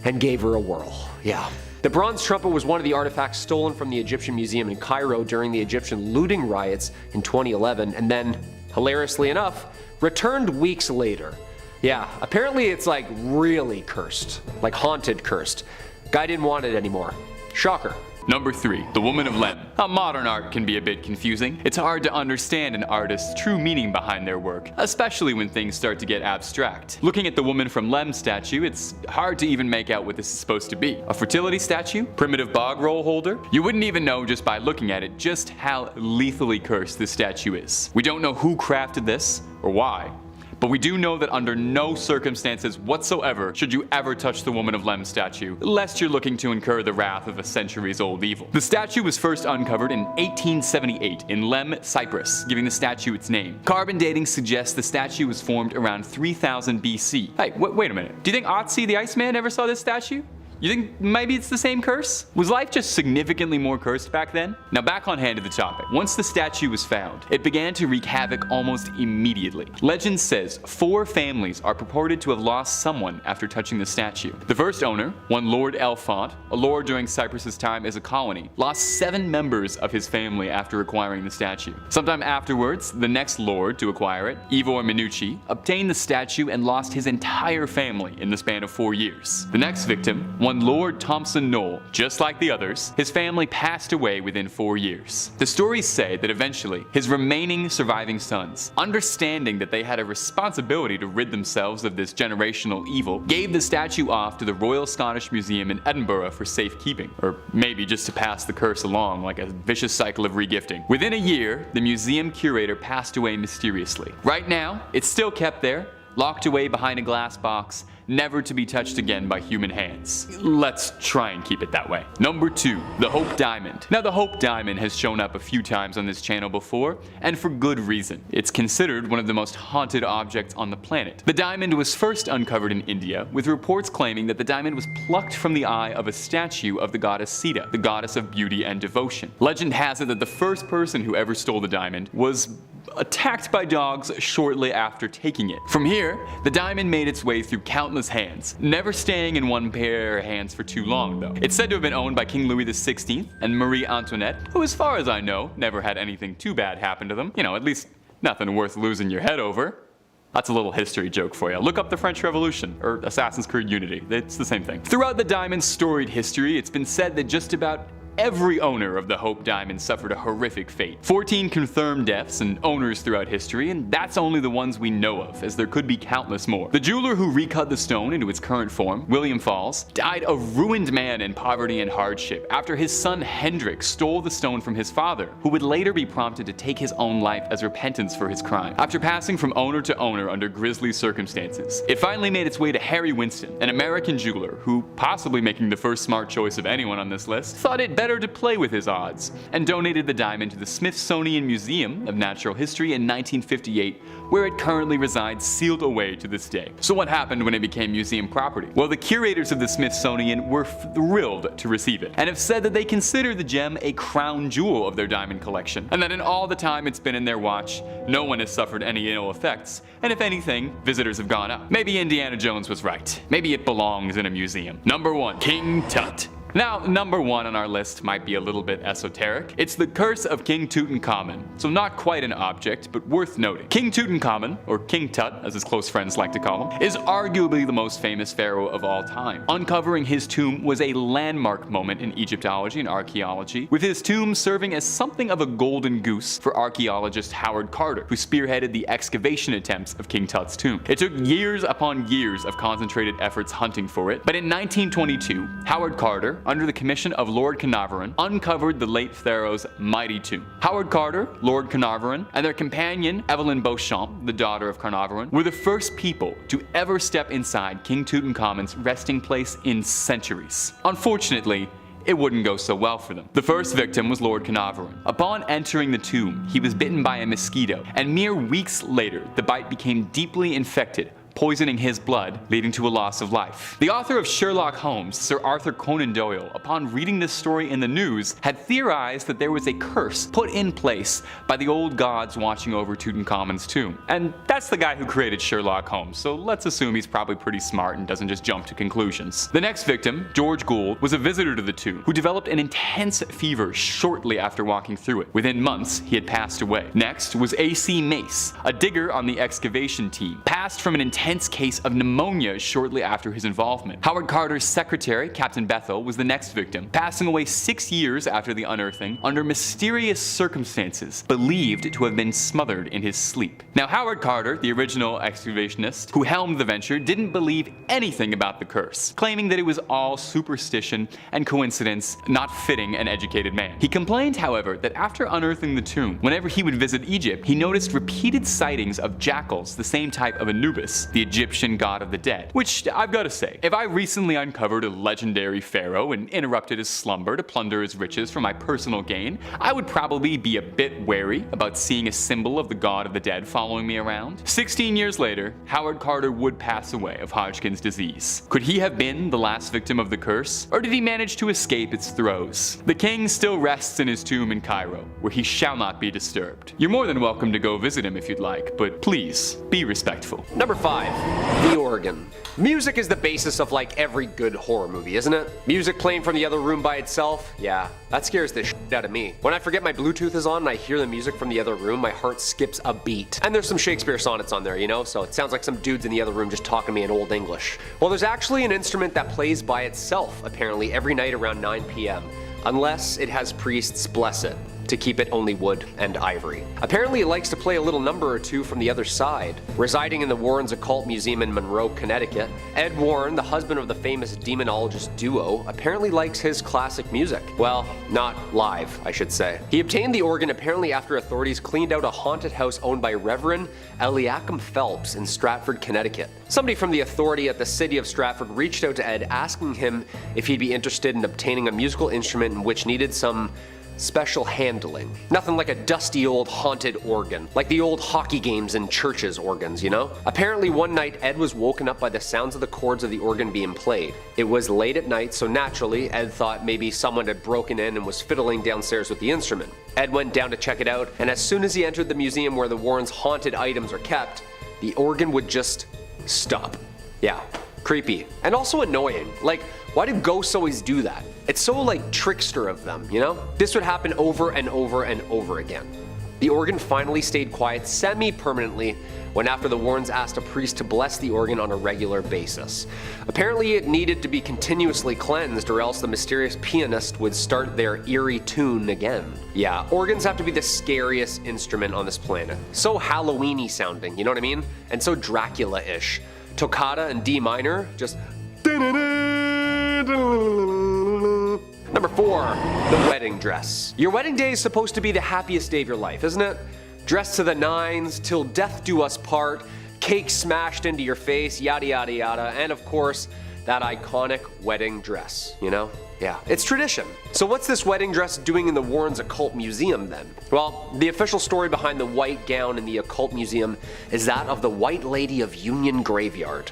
S2: and gave her a whirl. Yeah. The bronze trumpet was one of the artifacts stolen from the Egyptian Museum in Cairo during the Egyptian looting riots in 2011 and then, hilariously enough, returned weeks later. Yeah, apparently it's like really cursed, like haunted cursed. Guy didn't want it anymore. Shocker.
S4: Number 3. The Woman of Lem. Now, modern art can be a bit confusing. It's hard to understand an artist's true meaning behind their work, especially when things start to get abstract. Looking at the Woman from Lem statue, it's hard to even make out what this is supposed to be. A fertility statue? Primitive bog roll holder? You wouldn't even know just by looking at it just how lethally cursed this statue is. We don't know who crafted this, or why. But we do know that under no circumstances whatsoever should you ever touch the Woman of Lem statue, lest you're looking to incur the wrath of a centuries-old evil. The statue was first uncovered in 1878 in Lem, Cyprus, giving the statue its name. Carbon dating suggests the statue was formed around 3000 BC. Hey, wait a minute. Do you think Ötzi the Iceman ever saw this statue? You think maybe it's the same curse? Was life just significantly more cursed back then? Now back on hand to the topic. Once the statue was found, it began to wreak havoc almost immediately. Legend says 4 families are purported to have lost someone after touching the statue. The first owner, one Lord Elfont, a lord during Cyprus's time as a colony, lost 7 members of his family after acquiring the statue. Sometime afterwards, the next lord to acquire it, Ivor Minucci, obtained the statue and lost his entire family in the span of 4 years. The next victim, one Lord Thompson Knoll, just like the others, his family passed away within 4 years. The stories say that eventually, his remaining surviving sons, understanding that they had a responsibility to rid themselves of this generational evil, gave the statue off to the Royal Scottish Museum in Edinburgh for safekeeping, or maybe just to pass the curse along like a vicious cycle of regifting. Within a year, the museum curator passed away mysteriously. Right now, it's still kept there, locked away behind a glass box, never to be touched again by human hands. Let's try and keep it that way. Number 2. The Hope Diamond. Now the Hope Diamond has shown up a few times on this channel before, and for good reason. It's considered one of the most haunted objects on the planet. The diamond was first uncovered in India, with reports claiming that the diamond was plucked from the eye of a statue of the goddess Sita, the goddess of beauty and devotion. Legend has it that the first person who ever stole the diamond was attacked by dogs shortly after taking it. From here, the diamond made its way through countless hands, never staying in one pair of hands for too long though. It's said to have been owned by King Louis XVI and Marie Antoinette, who as far as I know, never had anything too bad happen to them. You know, at least nothing worth losing your head over. That's a little history joke for you. Look up the French Revolution, or Assassin's Creed Unity. It's the same thing. Throughout the diamond's storied history, it's been said that just about every owner of the Hope Diamond suffered a horrific fate. 14 confirmed deaths and owners throughout history, and that's only the ones we know of, as there could be countless more. The jeweler who recut the stone into its current form, William Falls, died a ruined man in poverty and hardship after his son Hendrik stole the stone from his father, who would later be prompted to take his own life as repentance for his crime. After passing from owner to owner under grisly circumstances, it finally made its way to Harry Winston, an American jeweler who, possibly making the first smart choice of anyone on this list, thought it better to play with his odds, and donated the diamond to the Smithsonian Museum of Natural History in 1958, where it currently resides sealed away to this day. So what happened when it became museum property? Well, the curators of the Smithsonian were thrilled to receive it, and have said that they consider the gem a crown jewel of their diamond collection, and that in all the time it's been in their watch, no one has suffered any ill effects, and if anything, visitors have gone up. Maybe Indiana Jones was right. Maybe it belongs in a museum. Number 1. King Tut. Now, number 1 on our list might be a little bit esoteric. It's the curse of King Tutankhamun, so not quite an object, but worth noting. King Tutankhamun, or King Tut as his close friends like to call him, is arguably the most famous pharaoh of all time. Uncovering his tomb was a landmark moment in Egyptology and archaeology, with his tomb serving as something of a golden goose for archaeologist Howard Carter, who spearheaded the excavation attempts of King Tut's tomb. It took years upon years of concentrated efforts hunting for it, but in 1922, Howard Carter, Carter, under the commission of Lord Carnarvon, uncovered the late pharaoh's mighty tomb. Howard Carter, Lord Carnarvon, and their companion Evelyn Beauchamp, the daughter of Carnarvon, were the first people to ever step inside King Tutankhamen's resting place in centuries. Unfortunately, it wouldn't go so well for them. The first victim was Lord Carnarvon. Upon entering the tomb, he was bitten by a mosquito, and mere weeks later, the bite became deeply infected, poisoning his blood, leading to a loss of life. The author of Sherlock Holmes, Sir Arthur Conan Doyle, upon reading this story in the news, had theorized that there was a curse put in place by the old gods watching over Tutankhamen's tomb. And that's the guy who created Sherlock Holmes, so let's assume he's probably pretty smart and doesn't just jump to conclusions. The next victim, George Gould, was a visitor to the tomb who developed an intense fever shortly after walking through it. Within months, he had passed away. Next was A.C. Mace, a digger on the excavation team, passed from an intense case of pneumonia shortly after his involvement. Howard Carter's secretary, Captain Bethel, was the next victim, passing away 6 years after the unearthing under mysterious circumstances, believed to have been smothered in his sleep. Now, Howard Carter, the original excavationist who helmed the venture, didn't believe anything about the curse, claiming that it was all superstition and coincidence, not fitting an educated man. He complained, however, that after unearthing the tomb, whenever he would visit Egypt, he noticed repeated sightings of jackals, the same type of Anubis, the Egyptian god of the dead. Which, I've gotta say, if I recently uncovered a legendary pharaoh and interrupted his slumber to plunder his riches for my personal gain, I would probably be a bit wary about seeing a symbol of the god of the dead following me around. 16 years later, Howard Carter would pass away of Hodgkin's disease. Could he have been the last victim of the curse, or did he manage to escape its throes? The king still rests in his tomb in Cairo, where he shall not be disturbed. You're more than welcome to go visit him if you'd like, but please, be respectful.
S2: Number 5. The organ. Music is the basis of like every good horror movie, isn't it? Music playing from the other room by itself? Yeah, that scares the shit out of me. When I forget my Bluetooth is on and I hear the music from the other room, my heart skips a beat. And there's some Shakespeare sonnets on there, you know? So it sounds like some dudes in the other room just talking to me in Old English. Well, there's actually an instrument that plays by itself, apparently, every night around 9 p.m. Unless it has priests bless it to keep it only wood and ivory. Apparently it likes to play a little number or two from the other side. Residing in the Warrens Occult Museum in Monroe, Connecticut, Ed Warren, the husband of the famous demonologist duo, apparently likes his classic music. Well, not live, I should say. He obtained the organ apparently after authorities cleaned out a haunted house owned by Reverend Eliakim Phelps in Stratford, Connecticut. Somebody from the authority at the city of Stratford reached out to Ed asking him if he'd be interested in obtaining a musical instrument in which needed some special handling. Nothing like a dusty old haunted organ, like the old hockey games and churches organs, you know? Apparently one night Ed was woken up by the sounds of the chords of the organ being played. It was late at night, so naturally Ed thought maybe someone had broken in and was fiddling downstairs with the instrument. Ed went down to check it out, and as soon as he entered the museum where the Warrens' haunted items are kept, the organ would just stop. Yeah, creepy. And also annoying. Like, why do ghosts always do that? It's so like trickster of them, you know? This would happen over and over and over again. The organ finally stayed quiet semi-permanently when after the Warrens asked a priest to bless the organ on a regular basis. Apparently it needed to be continuously cleansed or else the mysterious pianist would start their eerie tune again. Yeah, organs have to be the scariest instrument on this planet. So Halloween-y sounding, you know what I mean? And so Dracula-ish. Toccata in D minor, just Number 4, the wedding dress. Your wedding day is supposed to be the happiest day of your life, isn't it? Dressed to the nines, till death do us part, cake smashed into your face, yada yada yada, and of course, that iconic wedding dress, you know? Yeah, it's tradition. So what's this wedding dress doing in the Warrens Occult Museum then? Well, the official story behind the white gown in the Occult Museum is that of the White Lady of Union Graveyard.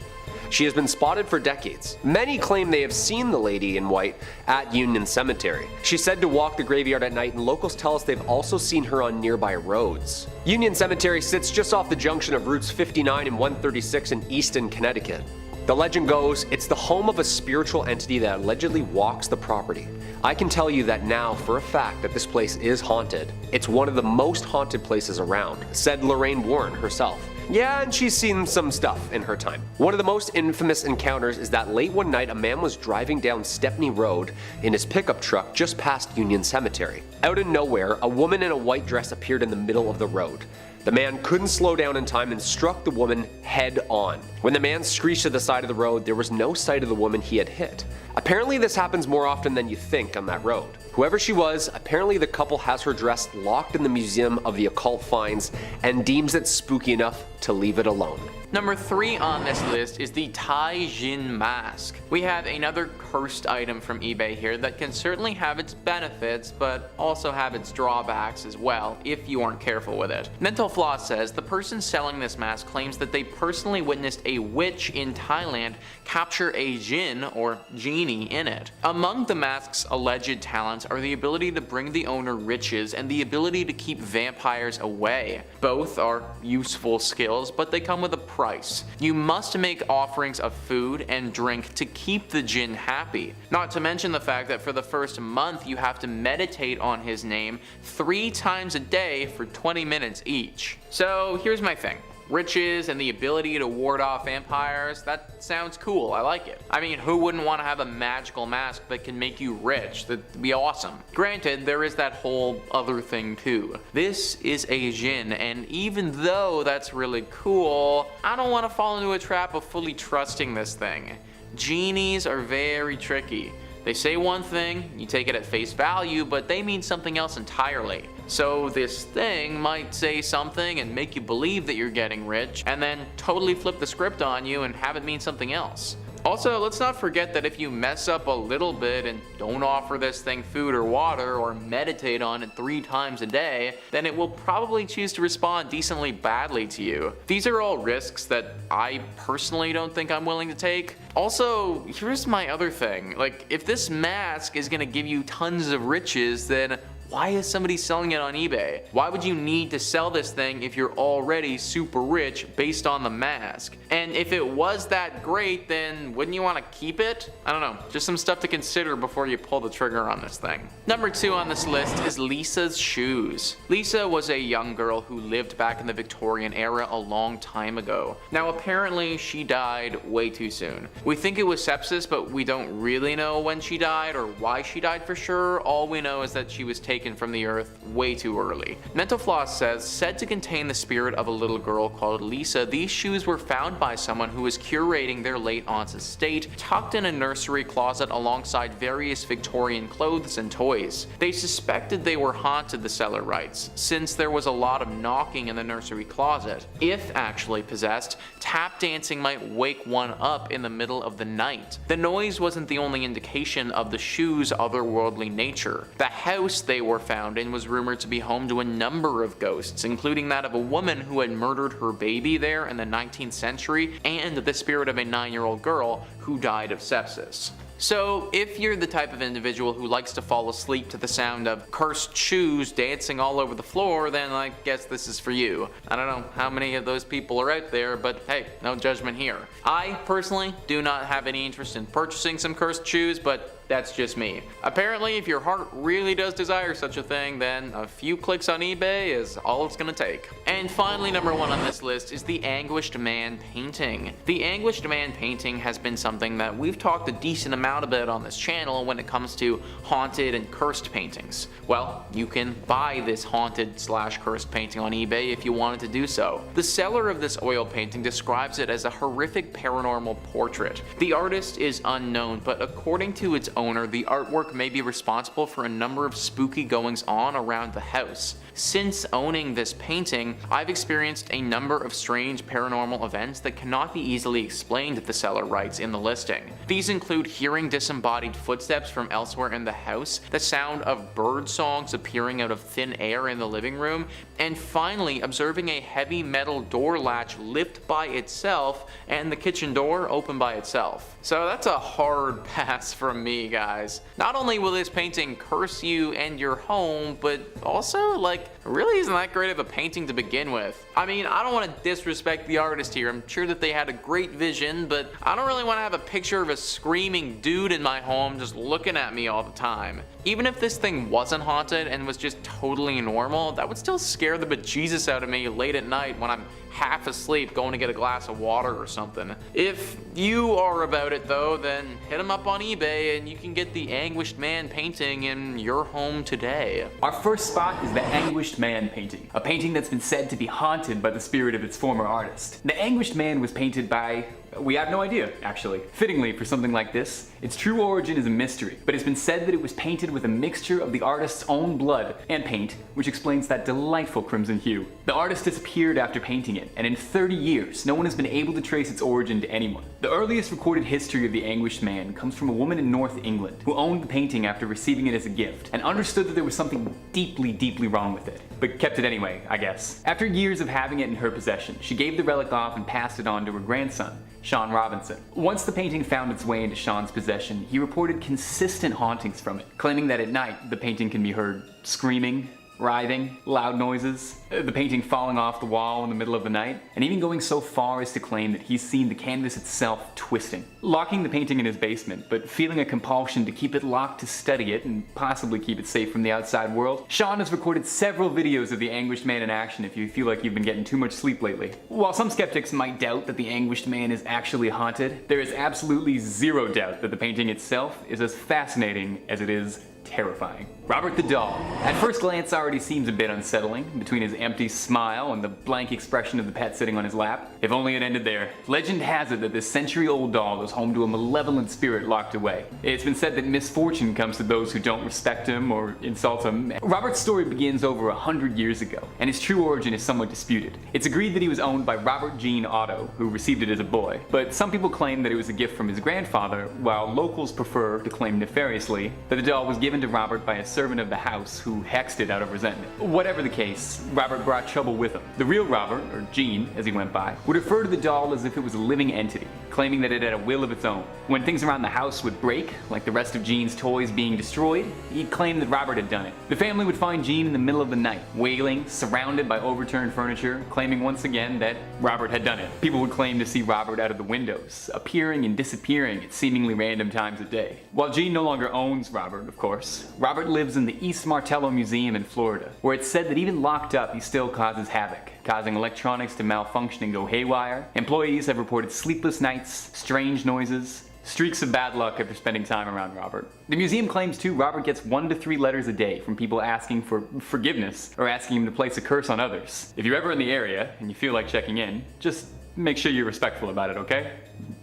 S2: She has been spotted for decades. Many claim they have seen the lady in white at Union Cemetery. She's said to walk the graveyard at night, and locals tell us they've also seen her on nearby roads. Union Cemetery sits just off the junction of routes 59 and 136 in Easton, Connecticut. The legend goes, it's the home of a spiritual entity that allegedly walks the property. I can tell you that now for a fact that this place is haunted. It's one of the most haunted places around, said Lorraine Warren herself. Yeah, and she's seen some stuff in her time. One of the most infamous encounters is that late one night a man was driving down Stepney Road in his pickup truck just past Union Cemetery. Out of nowhere, a woman in a white dress appeared in the middle of the road. The man couldn't slow down in time and struck the woman head on. When the man screeched to the side of the road, there was no sight of the woman he had hit. Apparently this happens more often than you think on that road. Whoever she was, apparently the couple has her dress locked in the Museum of the Occult Finds and deems it spooky enough to leave it alone.
S1: Number 3 on this list is the Tai Jinn mask. We have another cursed item from eBay here that can certainly have its benefits, but also have its drawbacks as well, if you aren't careful with it. Mental Floss says the person selling this mask claims that they personally witnessed a witch in Thailand capture a jinn, or genie, in it. Among the mask's alleged talents are the ability to bring the owner riches and the ability to keep vampires away. Both are useful skills, but they come with a price. You must make offerings of food and drink to keep the jinn happy. Not to mention the fact that for the first month you have to meditate on his name 3 times a day for 20 minutes each. So here's my thing. Riches and the ability to ward off vampires, that sounds cool, I like it. I mean, who wouldn't want to have a magical mask that can make you rich? That'd be awesome. Granted, there is that whole other thing too. This is a jinn, and even though that's really cool, I don't want to fall into a trap of fully trusting this thing. Genies are very tricky. They say one thing, you take it at face value, but they mean something else entirely. So this thing might say something and make you believe that you're getting rich, and then totally flip the script on you and have it mean something else. Also, let's not forget that if you mess up a little bit and don't offer this thing food or water or meditate on it 3 times a day, then it will probably choose to respond decently badly to you. These are all risks that I personally don't think I'm willing to take. Also, here's my other thing. Like, if this mask is gonna give you tons of riches, then why is somebody selling it on eBay? Why would you need to sell this thing if you're already super rich based on the mask? And if it was that great, then wouldn't you want to keep it? I don't know, just some stuff to consider before you pull the trigger on this thing. Number 2 on this list is Lisa's shoes. Lisa was a young girl who lived back in the Victorian era a long time ago. Now apparently she died way too soon. We think it was sepsis, but we don't really know when she died or why she died for sure. All we know is that she was taken from the earth way too early. Mental Floss says, said to contain the spirit of a little girl called Lisa, these shoes were found by someone who was curating their late aunt's estate, tucked in a nursery closet alongside various Victorian clothes and toys. They suspected they were haunted, the seller writes, since there was a lot of knocking in the nursery closet. If actually possessed, tap dancing might wake one up in the middle of the night. The noise wasn't the only indication of the shoes' otherworldly nature. The house they were found in was rumored to be home to a number of ghosts, including that of a woman who had murdered her baby there in the 19th century, and the spirit of a 9-year-old girl who died of sepsis. So if you're the type of individual who likes to fall asleep to the sound of cursed shoes dancing all over the floor, then I guess this is for you. I don't know how many of those people are out there, but hey, no judgment here. I personally do not have any interest in purchasing some cursed shoes, but that's just me. Apparently, if your heart really does desire such a thing, then a few clicks on eBay is all it's gonna take. And finally, number 1 on this list is the Anguished Man painting. The Anguished Man painting has been something that we've talked a decent amount about on this channel when it comes to haunted and cursed paintings. Well, you can buy this haunted / cursed painting on eBay if you wanted to do so. The seller of this oil painting describes it as a horrific paranormal portrait. The artist is unknown, but according to its owner, the artwork may be responsible for a number of spooky goings on around the house. Since owning this painting, I've experienced a number of strange paranormal events that cannot be easily explained, the seller writes in the listing. These include hearing disembodied footsteps from elsewhere in the house, the sound of bird songs appearing out of thin air in the living room, and finally observing a heavy metal door latch lift by itself and the kitchen door open by itself. So that's a hard pass from me, guys. Not only will this painting curse you and your home, but also, like, really isn't that great of a painting to begin with. I mean, I don't want to disrespect the artist here. I'm sure that they had a great vision, but I don't really want to have a picture of a screaming dude in my home just looking at me all the time. Even if this thing wasn't haunted and was just totally normal, that would still scare the bejesus out of me late at night when I'm half asleep going to get a glass of water or something. If you are about it though, then hit them up on eBay and you can get the Anguished Man painting in your home today.
S4: Our first spot is the Anguished Man painting, a painting that's been said to be haunted by the spirit of its former artist. The Anguished Man was painted by, we have no idea, actually. Fittingly, for something like this, its true origin is a mystery, but it's been said that it was painted with a mixture of the artist's own blood and paint, which explains that delightful crimson hue. The artist disappeared after painting it, and in 30 years, no one has been able to trace its origin to anyone. The earliest recorded history of the Anguished Man comes from a woman in North England who owned the painting after receiving it as a gift, and understood that there was something deeply, deeply wrong with it, but kept it anyway, I guess. After years of having it in her possession, she gave the relic off and passed it on to her grandson, Sean Robinson. Once the painting found its way into Sean's possession, he reported consistent hauntings from it, claiming that at night the painting can be heard screaming, writhing, loud noises, the painting falling off the wall in the middle of the night, and even going so far as to claim that he's seen the canvas itself twisting. Locking the painting in his basement, but feeling a compulsion to keep it locked to study it and possibly keep it safe from the outside world, Sean has recorded several videos of the Anguished Man in action if you feel like you've been getting too much sleep lately. While some skeptics might doubt that the Anguished Man is actually haunted, there is absolutely zero doubt that the painting itself is as fascinating as it is terrifying. Robert the Doll. At first glance already seems a bit unsettling, between his empty smile and the blank expression of the pet sitting on his lap. If only it ended there. Legend has it that this century-old doll is home to a malevolent spirit locked away. It's been said that misfortune comes to those who don't respect him or insult him. Robert's story begins over 100 years ago, and his true origin is somewhat disputed. It's agreed that he was owned by Robert Jean Otto, who received it as a boy, but some people claim that it was a gift from his grandfather, while locals prefer to claim nefariously that the doll was given to Robert by a servant of the house who hexed it out of resentment. Whatever the case, Robert brought trouble with him. The real Robert, or Jean as he went by, would refer to the doll as if it was a living entity, claiming that it had a will of its own. When things around the house would break, like the rest of Jean's toys being destroyed, he'd claim that Robert had done it. The family would find Jean in the middle of the night, wailing, surrounded by overturned furniture, claiming once again that Robert had done it. People would claim to see Robert out of the windows, appearing and disappearing at seemingly random times of day. While Jean no longer owns Robert, of course, Robert lives in the East Martello Museum in Florida, where it's said that even locked up he still causes havoc, causing electronics to malfunction and go haywire. Employees have reported sleepless nights, strange noises, streaks of bad luck after spending time around Robert. The museum claims too Robert gets 1 to 3 letters a day from people asking for forgiveness or asking him to place a curse on others. If you're ever in the area and you feel like checking in, just make sure you're respectful about it, okay?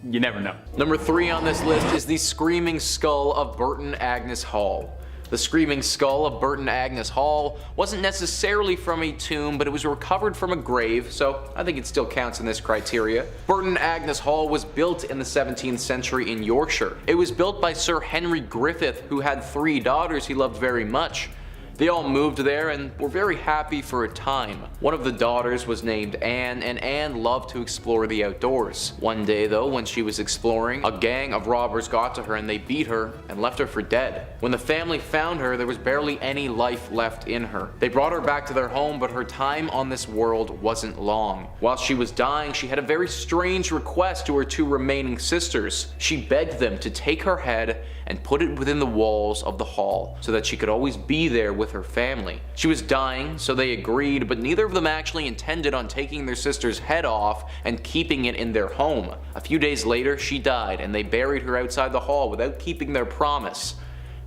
S4: You never know.
S1: Number 3 on this list is the Screaming Skull of Burton Agnes Hall. The Screaming Skull of Burton Agnes Hall wasn't necessarily from a tomb, but it was recovered from a grave, so I think it still counts in this criteria. Burton Agnes Hall was built in the 17th century in Yorkshire. It was built by Sir Henry Griffith, who had 3 daughters he loved very much. They all moved there and were very happy for a time. One of the daughters was named Anne, and Anne loved to explore the outdoors. One day though, when she was exploring, a gang of robbers got to her and they beat her and left her for dead. When the family found her, there was barely any life left in her. They brought her back to their home, but her time on this world wasn't long. While she was dying, she had a very strange request to her 2 remaining sisters. She begged them to take her head and put it within the walls of the hall so that she could always be there with her family. She was dying, so they agreed, but neither of them actually intended on taking their sister's head off and keeping it in their home. A few days later, she died, and they buried her outside the hall without keeping their promise.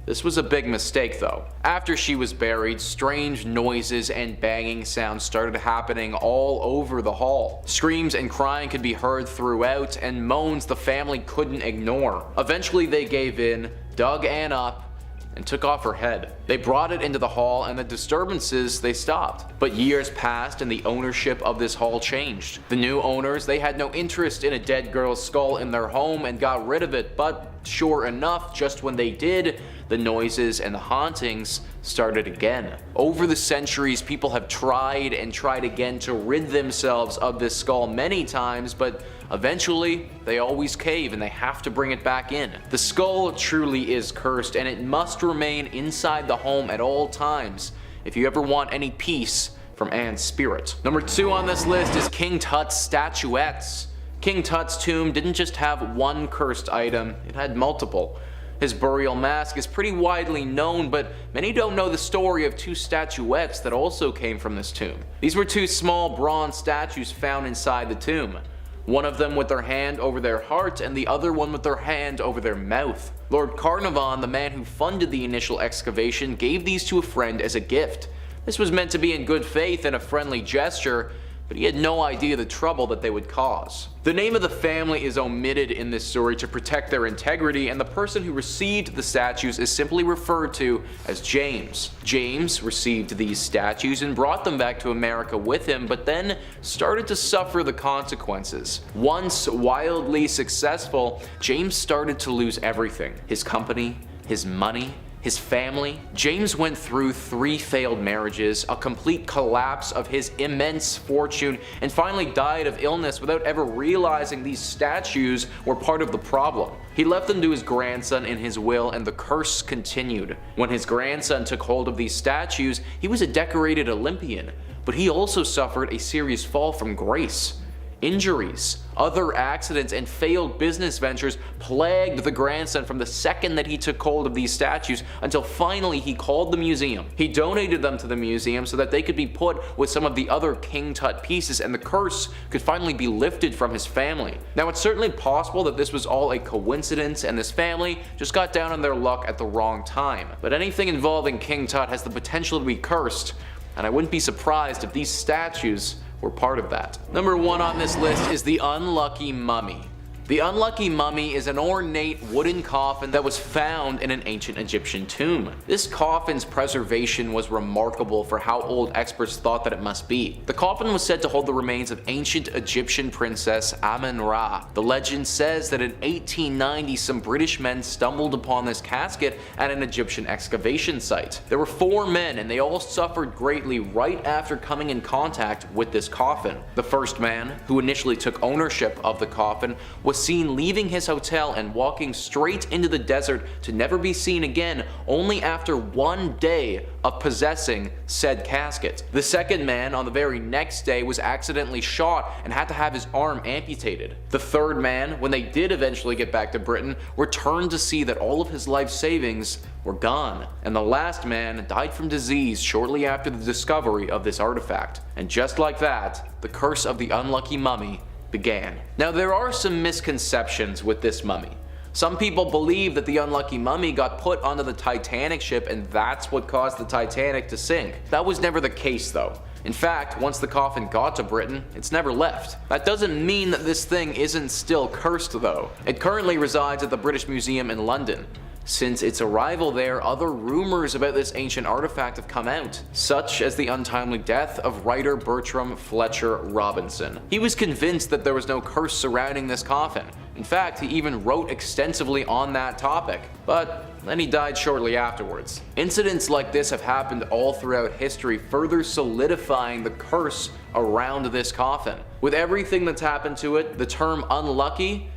S1: This was a big mistake though. After she was buried, strange noises and banging sounds started happening all over the hall. Screams and crying could be heard throughout, and moans the family couldn't ignore. Eventually they gave in, dug Anne up, and took off her head. They brought it into the hall and the disturbances, they stopped. But years passed and the ownership of this hall changed. The new owners, they had no interest in a dead girl's skull in their home and got rid of it, but sure enough, just when they did, the noises and the hauntings started again. Over the centuries, people have tried and tried again to rid themselves of this skull many times, but eventually they always cave and they have to bring it back in. The skull truly is cursed, and it must remain inside the home at all times if you ever want any peace from Anne's spirit. Number 2 on this list is King Tut's statuettes. King Tut's tomb didn't just have one cursed item, it had multiple. His burial mask is pretty widely known, but many don't know the story of two statuettes that also came from this tomb. These were two small bronze statues found inside the tomb. One of them with their hand over their heart and the other one with their hand over their mouth. Lord Carnarvon, the man who funded the initial excavation, gave these to a friend as a gift. This was meant to be in good faith and a friendly gesture, but he had no idea the trouble that they would cause. The name of the family is omitted in this story to protect their integrity, and the person who received the statues is simply referred to as James. James received these statues and brought them back to America with him, but then started to suffer the consequences. Once wildly successful, James started to lose everything: his company, his money, his family. James went through 3 failed marriages, a complete collapse of his immense fortune, and finally died of illness without ever realizing these statues were part of the problem. He left them to his grandson in his will, and the curse continued. When his grandson took hold of these statues, he was a decorated Olympian, but he also suffered a serious fall from grace. Injuries, other accidents, and failed business ventures plagued the grandson from the second that he took hold of these statues until finally he called the museum. He donated them to the museum so that they could be put with some of the other King Tut pieces and the curse could finally be lifted from his family. Now, it's certainly possible that this was all a coincidence and this family just got down on their luck at the wrong time, but anything involving King Tut has the potential to be cursed, and I wouldn't be surprised if these statues were part of that. Number 1 on this list is the Unlucky Mummy. The Unlucky Mummy is an ornate wooden coffin that was found in an ancient Egyptian tomb. This coffin's preservation was remarkable for how old experts thought that it must be. The coffin was said to hold the remains of ancient Egyptian princess Amun-Ra. The legend says that in 1890 some British men stumbled upon this casket at an Egyptian excavation site. There were 4 men and they all suffered greatly right after coming in contact with this coffin. The first man, who initially took ownership of the coffin, was seen leaving his hotel and walking straight into the desert to never be seen again, only after 1 day of possessing said casket. The second man on the very next day was accidentally shot and had to have his arm amputated. The third man, when they did eventually get back to Britain, returned to see that all of his life savings were gone. And the last man died from disease shortly after the discovery of this artifact. And just like that, the curse of the Unlucky Mummy began. Now, there are some misconceptions with this mummy. Some people believe that the Unlucky Mummy got put onto the Titanic ship and that's what caused the Titanic to sink. That was never the case though. In fact, once the coffin got to Britain, it's never left. That doesn't mean that this thing isn't still cursed though. It currently resides at the British Museum in London. Since its arrival there, other rumors about this ancient artifact have come out, such as the untimely death of writer Bertram Fletcher Robinson. He was convinced that there was no curse surrounding this coffin. In fact, he even wrote extensively on that topic, but then he died shortly afterwards. Incidents like this have happened all throughout history, further solidifying the curse around this coffin. With everything that's happened to it, the term unlucky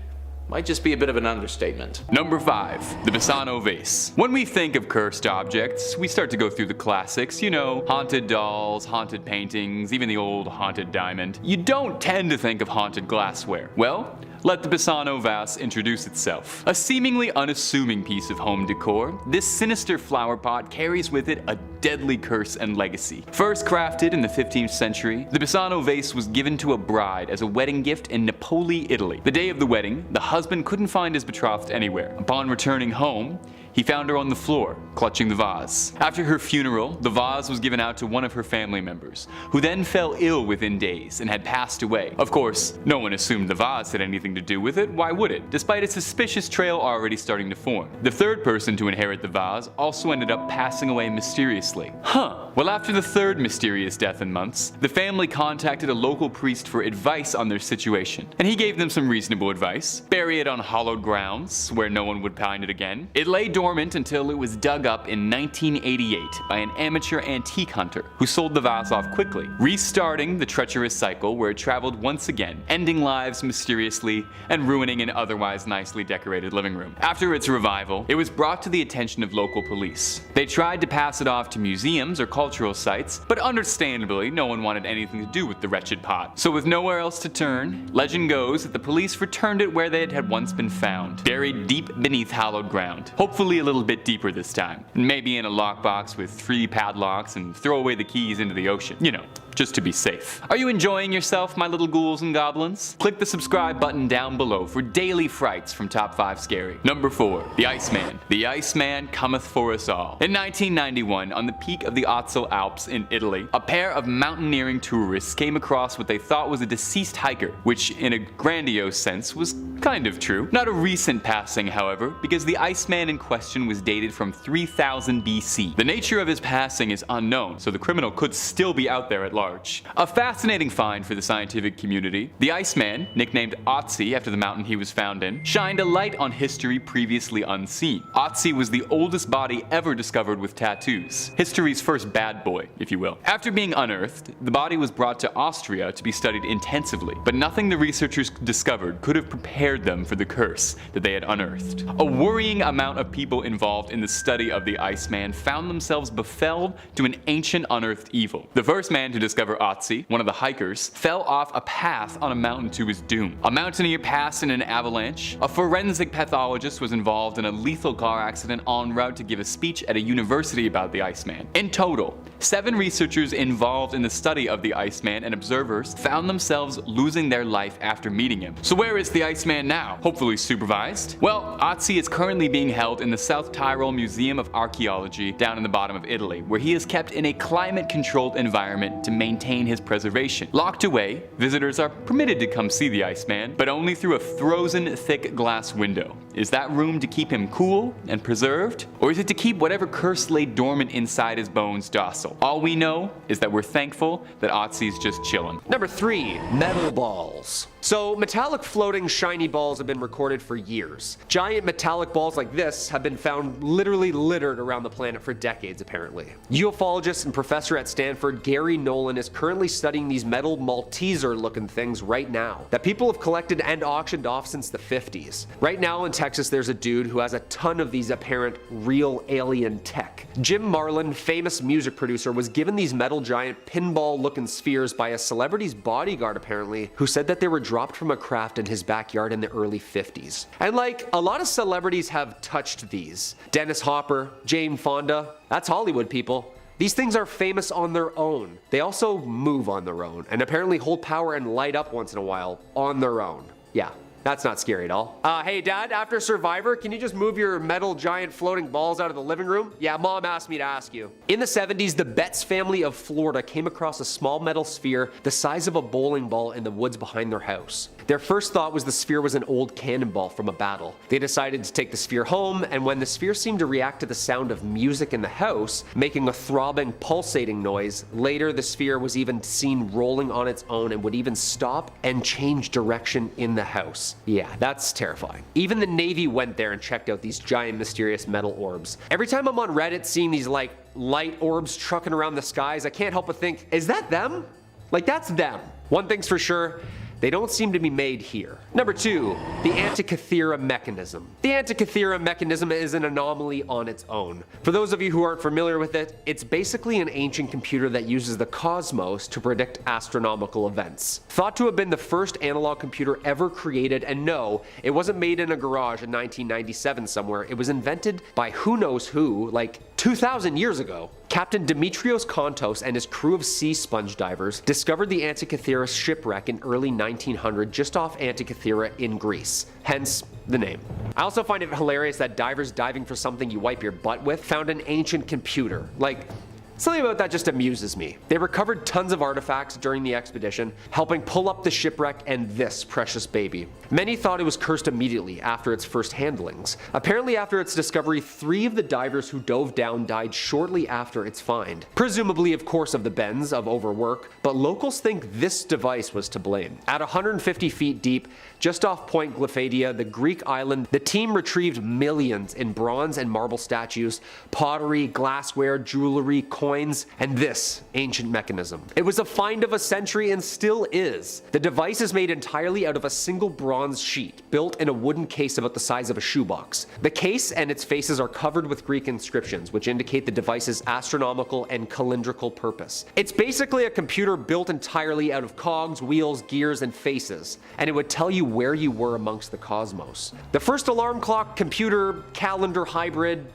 S1: might just be a bit of an understatement.
S4: Number 5. The Bassano vase. When we think of cursed objects, we start to go through the classics, you know, haunted dolls, haunted paintings, even the old haunted diamond. You don't tend to think of haunted glassware. Well, let the Bassano vase introduce itself. A seemingly unassuming piece of home decor, this sinister flower pot carries with it a deadly curse and legacy. First crafted in the 15th century, the Bassano vase was given to a bride as a wedding gift in Napoli, Italy. The day of the wedding, the husband couldn't find his betrothed anywhere. Upon returning home, he found her on the floor, clutching the vase. After her funeral, the vase was given out to one of her family members, who then fell ill within days and had passed away. Of course, no one assumed the vase had anything to do with it, why would it? Despite a suspicious trail already starting to form. The third person to inherit the vase also ended up passing away mysteriously. Well, after the third mysterious death in months, the family contacted a local priest for advice on their situation, and he gave them some reasonable advice. Bury it on hallowed grounds, where no one would find it again. It lay dormant dormant until it was dug up in 1988 by an amateur antique hunter who sold the vase off quickly, restarting the treacherous cycle where it traveled once again, ending lives mysteriously and ruining an otherwise nicely decorated living room. After its revival, it was brought to the attention of local police. They tried to pass it off to museums or cultural sites, but understandably no one wanted anything to do with the wretched pot. So with nowhere else to turn, legend goes that the police returned it where they had once been found, buried deep beneath hallowed ground. Hopefully a little bit deeper this time. Maybe in a lockbox with 3 padlocks and throw away the keys into the ocean. You know, just to be safe. Are you enjoying yourself, my little ghouls and goblins? Click the subscribe button down below for daily frights from Top 5 Scary. Number 4. The Iceman. The Iceman cometh for us all. In 1991, on the peak of the Ötzi Alps in Italy, a pair of mountaineering tourists came across what they thought was a deceased hiker, which in a grandiose sense was kind of true. Not a recent passing, however, because the Iceman in question was dated from 3000 BC. The nature of his passing is unknown, so the criminal could still be out there at large. A fascinating find for the scientific community. The Iceman, nicknamed Ötzi after the mountain he was found in, shined a light on history previously unseen. Ötzi was the oldest body ever discovered with tattoos. History's first bad boy, if you will. After being unearthed, the body was brought to Austria to be studied intensively, but nothing the researchers discovered could have prepared them for the curse that they had unearthed. A worrying amount of people involved in the study of the Iceman found themselves befelled to an ancient unearthed evil. The first man to discover Ötzi, one of the hikers, fell off a path on a mountain to his doom. A mountaineer passed in an avalanche. A forensic pathologist was involved in a lethal car accident en route to give a speech at a university about the Iceman. In total, 7 researchers involved in the study of the Iceman and observers found themselves losing their life after meeting him. So where is the Iceman now? Hopefully supervised? Well, Ötzi is currently being held in the South Tyrol Museum of Archaeology down in the bottom of Italy, where he is kept in a climate-controlled environment to maintain his preservation. Locked away, visitors are permitted to come see the Iceman, but only through a frozen thick glass window. Is that room to keep him cool and preserved? Or is it to keep whatever curse lay dormant inside his bones docile? All we know is that we're thankful that Ötzi's just chillin'.
S2: Number 3. Metal balls. So metallic floating shiny balls have been recorded for years. Giant metallic balls like this have been found literally littered around the planet for decades apparently. Ufologist and professor at Stanford Gary Nolan is currently studying these metal Malteser looking things right now that people have collected and auctioned off since the 50s. Right now in Texas there's a dude who has a ton of these apparent real alien tech. Jim Marlin, famous music producer, was given these metal giant pinball looking spheres by a celebrity's bodyguard apparently, who said that they were dropped from a craft in his backyard in the early 50s. And like, a lot of celebrities have touched these. Dennis Hopper, Jane Fonda, that's Hollywood people. These things are famous on their own. They also move on their own, and apparently hold power and light up once in a while on their own. Yeah. That's not scary at all. Hey dad, after Survivor, can you just move your metal giant floating balls out of the living room? Yeah, mom asked me to ask you. In the 70s, the Betts family of Florida came across a small metal sphere the size of a bowling ball in the woods behind their house. Their first thought was the sphere was an old cannonball from a battle. They decided to take the sphere home, and when the sphere seemed to react to the sound of music in the house, making a throbbing, pulsating noise, later the sphere was even seen rolling on its own and would even stop and change direction in the house. Yeah, that's terrifying. Even the Navy went there and checked out these giant mysterious metal orbs. Every time I'm on Reddit seeing these like light orbs trucking around the skies, I can't help but think, is that them? Like, that's them. One thing's for sure, they don't seem to be made here. Number 2, the Antikythera mechanism. The Antikythera mechanism is an anomaly on its own. For those of you who aren't familiar with it, it's basically an ancient computer that uses the cosmos to predict astronomical events. Thought to have been the first analog computer ever created, and no, it wasn't made in a garage in 1997 somewhere. It was invented by who knows who, like 2,000 years ago. Captain Dimitrios Kontos and his crew of sea sponge divers discovered the Antikythera shipwreck in early 1900 just off Antikythera in Greece, hence the name. I also find it hilarious that divers diving for something you wipe your butt with found an ancient computer. Like, Something about that just amuses me. They recovered tons of artifacts during the expedition, helping pull up the shipwreck and this precious baby. Many thought it was cursed immediately after its first handlings. Apparently after its discovery, 3 of the divers who dove down died shortly after its find. Presumably of course of the bends of overwork, but locals think this device was to blame. At 150 feet deep, just off Point Glyphadia, the Greek island, the team retrieved millions in bronze and marble statues, pottery, glassware, jewelry, coins, and this ancient mechanism. It was a find of a century and still is. The device is made entirely out of a single bronze sheet, built in a wooden case about the size of a shoebox. The case and its faces are covered with Greek inscriptions, which indicate the device's astronomical and calendrical purpose. It's basically a computer built entirely out of cogs, wheels, gears, and faces, and it would tell you where you were amongst the cosmos. The first alarm clock, computer, calendar hybrid.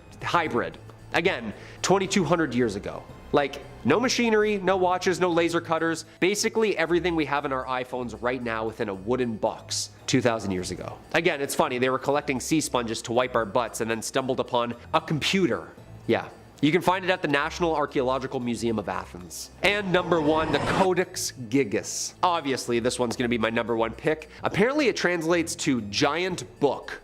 S2: Again, 2200 years ago. Like, no machinery, no watches, no laser cutters, basically everything we have in our iPhones right now within a wooden box 2,000 years ago. Again, it's funny, they were collecting sea sponges to wipe our butts and then stumbled upon a computer. Yeah. You can find it at the National Archaeological Museum of Athens. And number 1, the Codex Gigas. Obviously, this one's gonna be my number 1 pick. Apparently it translates to giant book,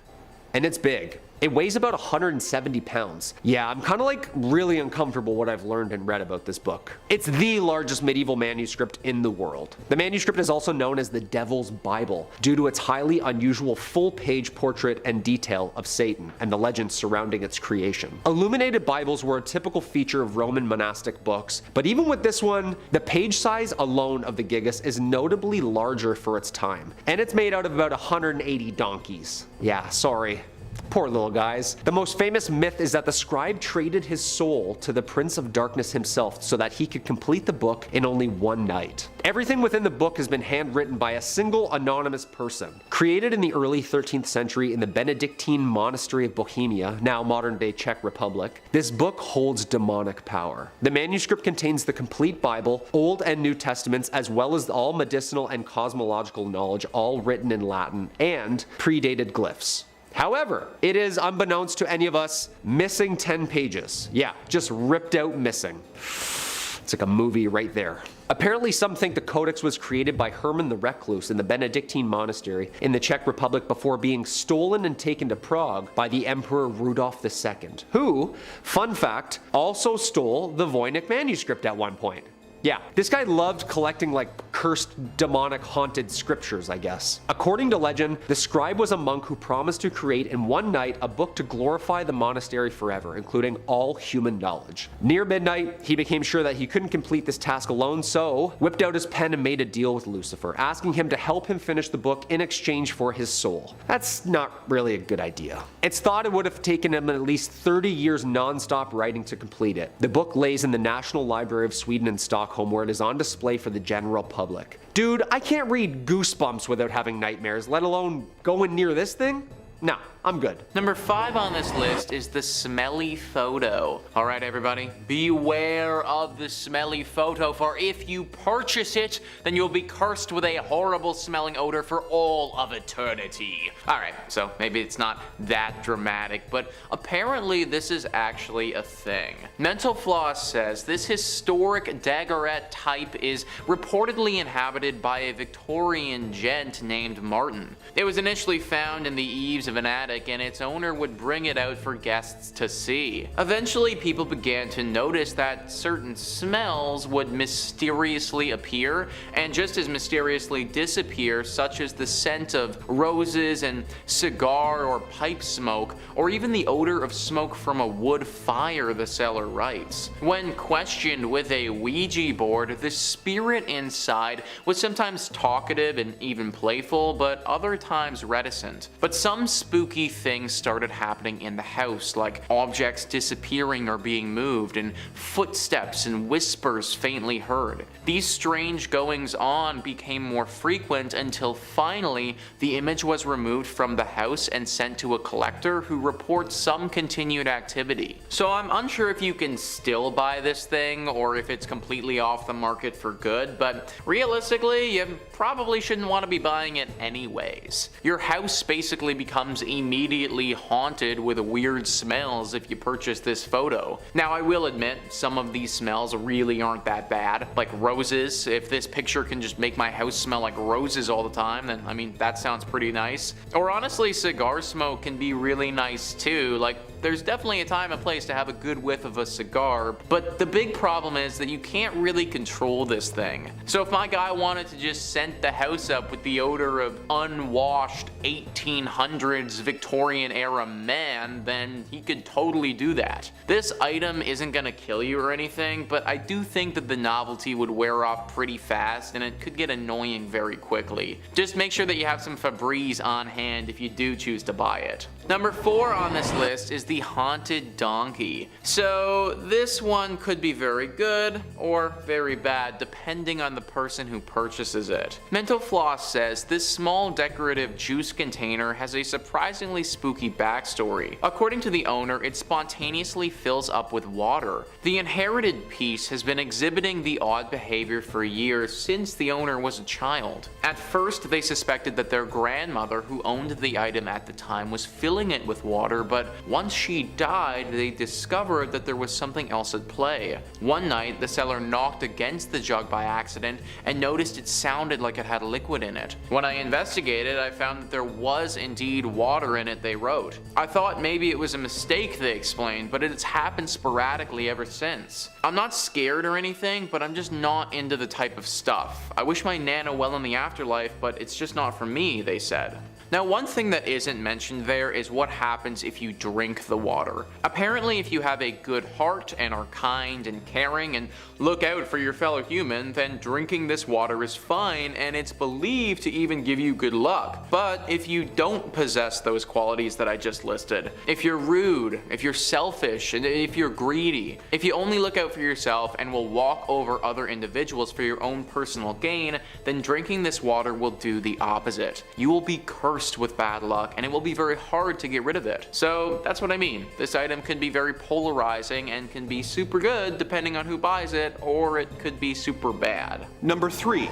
S2: and it's big. It weighs about 170 pounds. Yeah, I'm kind of like really uncomfortable what I've learned and read about this book. It's the largest medieval manuscript in the world. The manuscript is also known as the Devil's Bible due to its highly unusual full-page portrait and detail of Satan and the legends surrounding its creation. Illuminated Bibles were a typical feature of Roman monastic books, but even with this one, the page size alone of the Gigas is notably larger for its time, and it's made out of about 180 donkeys. Yeah, sorry. Poor little guys. The most famous myth is that the scribe traded his soul to the Prince of Darkness himself so that he could complete the book in only one night. Everything within the book has been handwritten by a single anonymous person. Created in the early 13th century in the Benedictine monastery of Bohemia, now modern-day Czech Republic, this book holds demonic power. The manuscript contains the complete Bible, Old and New Testaments, as well as all medicinal and cosmological knowledge, all written in Latin, and predated glyphs. However, it is, unbeknownst to any of us, missing 10 pages. Yeah, just ripped out missing. It's like a movie right there. Apparently some think the codex was created by Herman the Recluse in the Benedictine monastery in the Czech Republic before being stolen and taken to Prague by the Emperor Rudolf II, who, fun fact, also stole the voynich manuscript at one point. Yeah, this guy loved collecting like cursed, demonic, haunted scriptures, I guess. According to legend, the scribe was a monk who promised to create in one night a book to glorify the monastery forever, including all human knowledge. Near midnight, he became sure that he couldn't complete this task alone, so whipped out his pen and made a deal with Lucifer, asking him to help him finish the book in exchange for his soul. That's not really a good idea. It's thought it would have taken him at least 30 years non-stop writing to complete it. The book lays in the National Library of Sweden in Stockholm, where it is on display for the general public. Dude, I can't read Goosebumps without having nightmares, let alone going near this thing? Nah, I'm good.
S1: Number 5 on this list is the smelly photo. All right, everybody, beware of the smelly photo, for if you purchase it, then you'll be cursed with a horrible smelling odor for all of eternity. All right, so maybe it's not that dramatic, but apparently this is actually a thing. Mental Floss says this historic daguerreotype type is reportedly inhabited by a Victorian gent named Martin. It was initially found in the eaves of an attic, and its owner would bring it out for guests to see. Eventually, people began to notice that certain smells would mysteriously appear and just as mysteriously disappear, such as the scent of roses and cigar or pipe smoke, or even the odor of smoke from a wood fire, the seller writes. When questioned with a Ouija board, the spirit inside was sometimes talkative and even playful, but other times reticent. But some spooky things started happening in the house, like objects disappearing or being moved, and footsteps and whispers faintly heard. These strange goings on became more frequent until finally the image was removed from the house and sent to a collector who reports some continued activity. So I'm unsure if you can still buy this thing or if it's completely off the market for good, but realistically, you probably shouldn't want to be buying it anyways. Your house basically becomes immune immediately haunted with weird smells if you purchase this photo. Now, I will admit, some of these smells really aren't that bad, like roses. If this picture can just make my house smell like roses all the time, then I mean, that sounds pretty nice. Or honestly, cigar smoke can be really nice too. Like, there's definitely a time and place to have a good whiff of a cigar, but the big problem is that you can't really control this thing. So if my guy wanted to just scent the house up with the odor of unwashed 1800s Victorian era man, then he could totally do that. This item isn't gonna kill you or anything, but I do think that the novelty would wear off pretty fast and it could get annoying very quickly. Just make sure that you have some Febreze on hand if you do choose to buy it. Number 4 on this list is the haunted donkey. So this one could be very good or very bad depending on the person who purchases it. Mental Floss says this small decorative juice container has a surprisingly spooky backstory. According to the owner, it spontaneously fills up with water. The inherited piece has been exhibiting the odd behavior for years since the owner was a child. At first, they suspected that their grandmother, who owned the item at the time, was filling it with water, but once she died, they discovered that there was something else at play. One night, the seller knocked against the jug by accident and noticed it sounded like it had liquid in it. When I investigated, I found that there was indeed water in it, they wrote. I thought maybe it was a mistake, they explained, but it's happened sporadically ever since. I'm not scared or anything, but I'm just not into the type of stuff. I wish my Nana well in the afterlife, but it's just not for me, they said. Now, one thing that isn't mentioned there is what happens if you drink the water. Apparently, if you have a good heart and are kind and caring and look out for your fellow human, then drinking this water is fine, and it's believed to even give you good luck. But if you don't possess those qualities that I just listed, if you're rude, if you're selfish, and if you're greedy, if you only look out for yourself and will walk over other individuals for your own personal gain, then drinking this water will do the opposite. You will be cursed with bad luck, and it will be very hard to get rid of it. So that's what I mean. This item can be very polarizing and can be super good depending on who buys it, or it could be super bad.
S3: Number 3.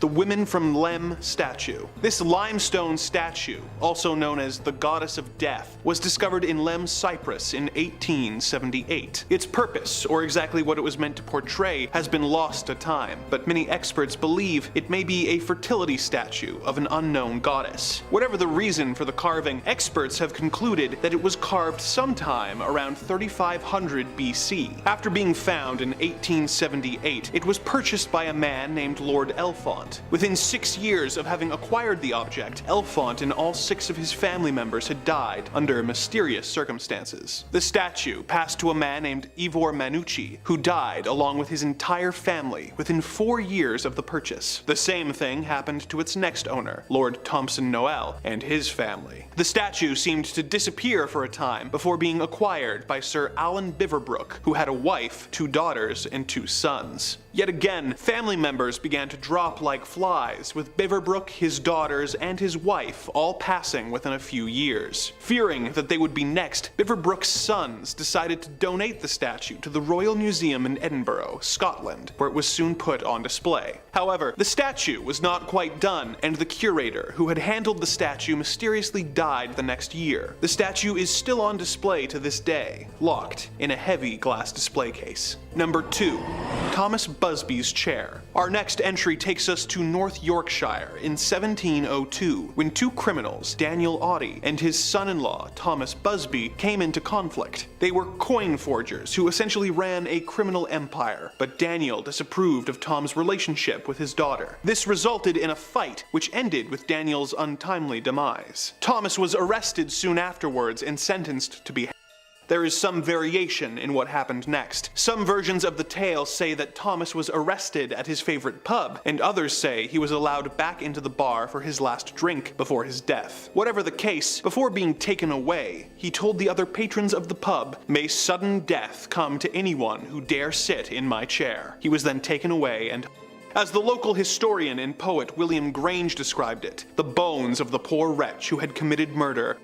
S3: The Women from Lem statue. This limestone statue, also known as the Goddess of Death, was discovered in Lem, Cyprus in 1878. Its purpose, or exactly what it was meant to portray, has been lost to time, but many experts believe it may be a fertility statue of an unknown goddess. Whatever the reason for the carving, experts have concluded that it was carved sometime around 3500 BC. After being found in 1878, it was purchased by a man named Lord Elfont. Within 6 years of having acquired the object, Elfont and all 6 of his family members had died under mysterious circumstances. The statue passed to a man named Ivor Manucci, who died along with his entire family within 4 years of the purchase. The same thing happened to its next owner, Lord Thompson Noel, and his family. The statue seemed to disappear for a time before being acquired by Sir Alan Biverbrook, who had a wife, 2 daughters, and 2 sons. Yet again, family members began to drop like flies, with Biverbrook, his daughters, and his wife all passing within a few years. Fearing that they would be next, Biverbrook's sons decided to donate the statue to the Royal Museum in Edinburgh, Scotland, where it was soon put on display. However, the statue was not quite done, and the curator, who had handled the statue, mysteriously died the next year. The statue is still on display to this day, locked in a heavy glass display case. Number 2. Thomas Busby's chair. Our next entry takes us to North Yorkshire in 1702, when 2 criminals, Daniel Oddie and his son-in-law, Thomas Busby, came into conflict. They were coin forgers who essentially ran a criminal empire, but Daniel disapproved of Tom's relationship with his daughter. This resulted in a fight, which ended with Daniel's untimely demise. Thomas was arrested soon afterwards and sentenced to be hanged. There is some variation in what happened next. Some versions of the tale say that Thomas was arrested at his favorite pub, and others say he was allowed back into the bar for his last drink before his death. Whatever the case, before being taken away, he told the other patrons of the pub, "May sudden death come to anyone who dare sit in my chair." He was then taken away and as the local historian and poet William Grange described it, the bones of the poor wretch who had committed murder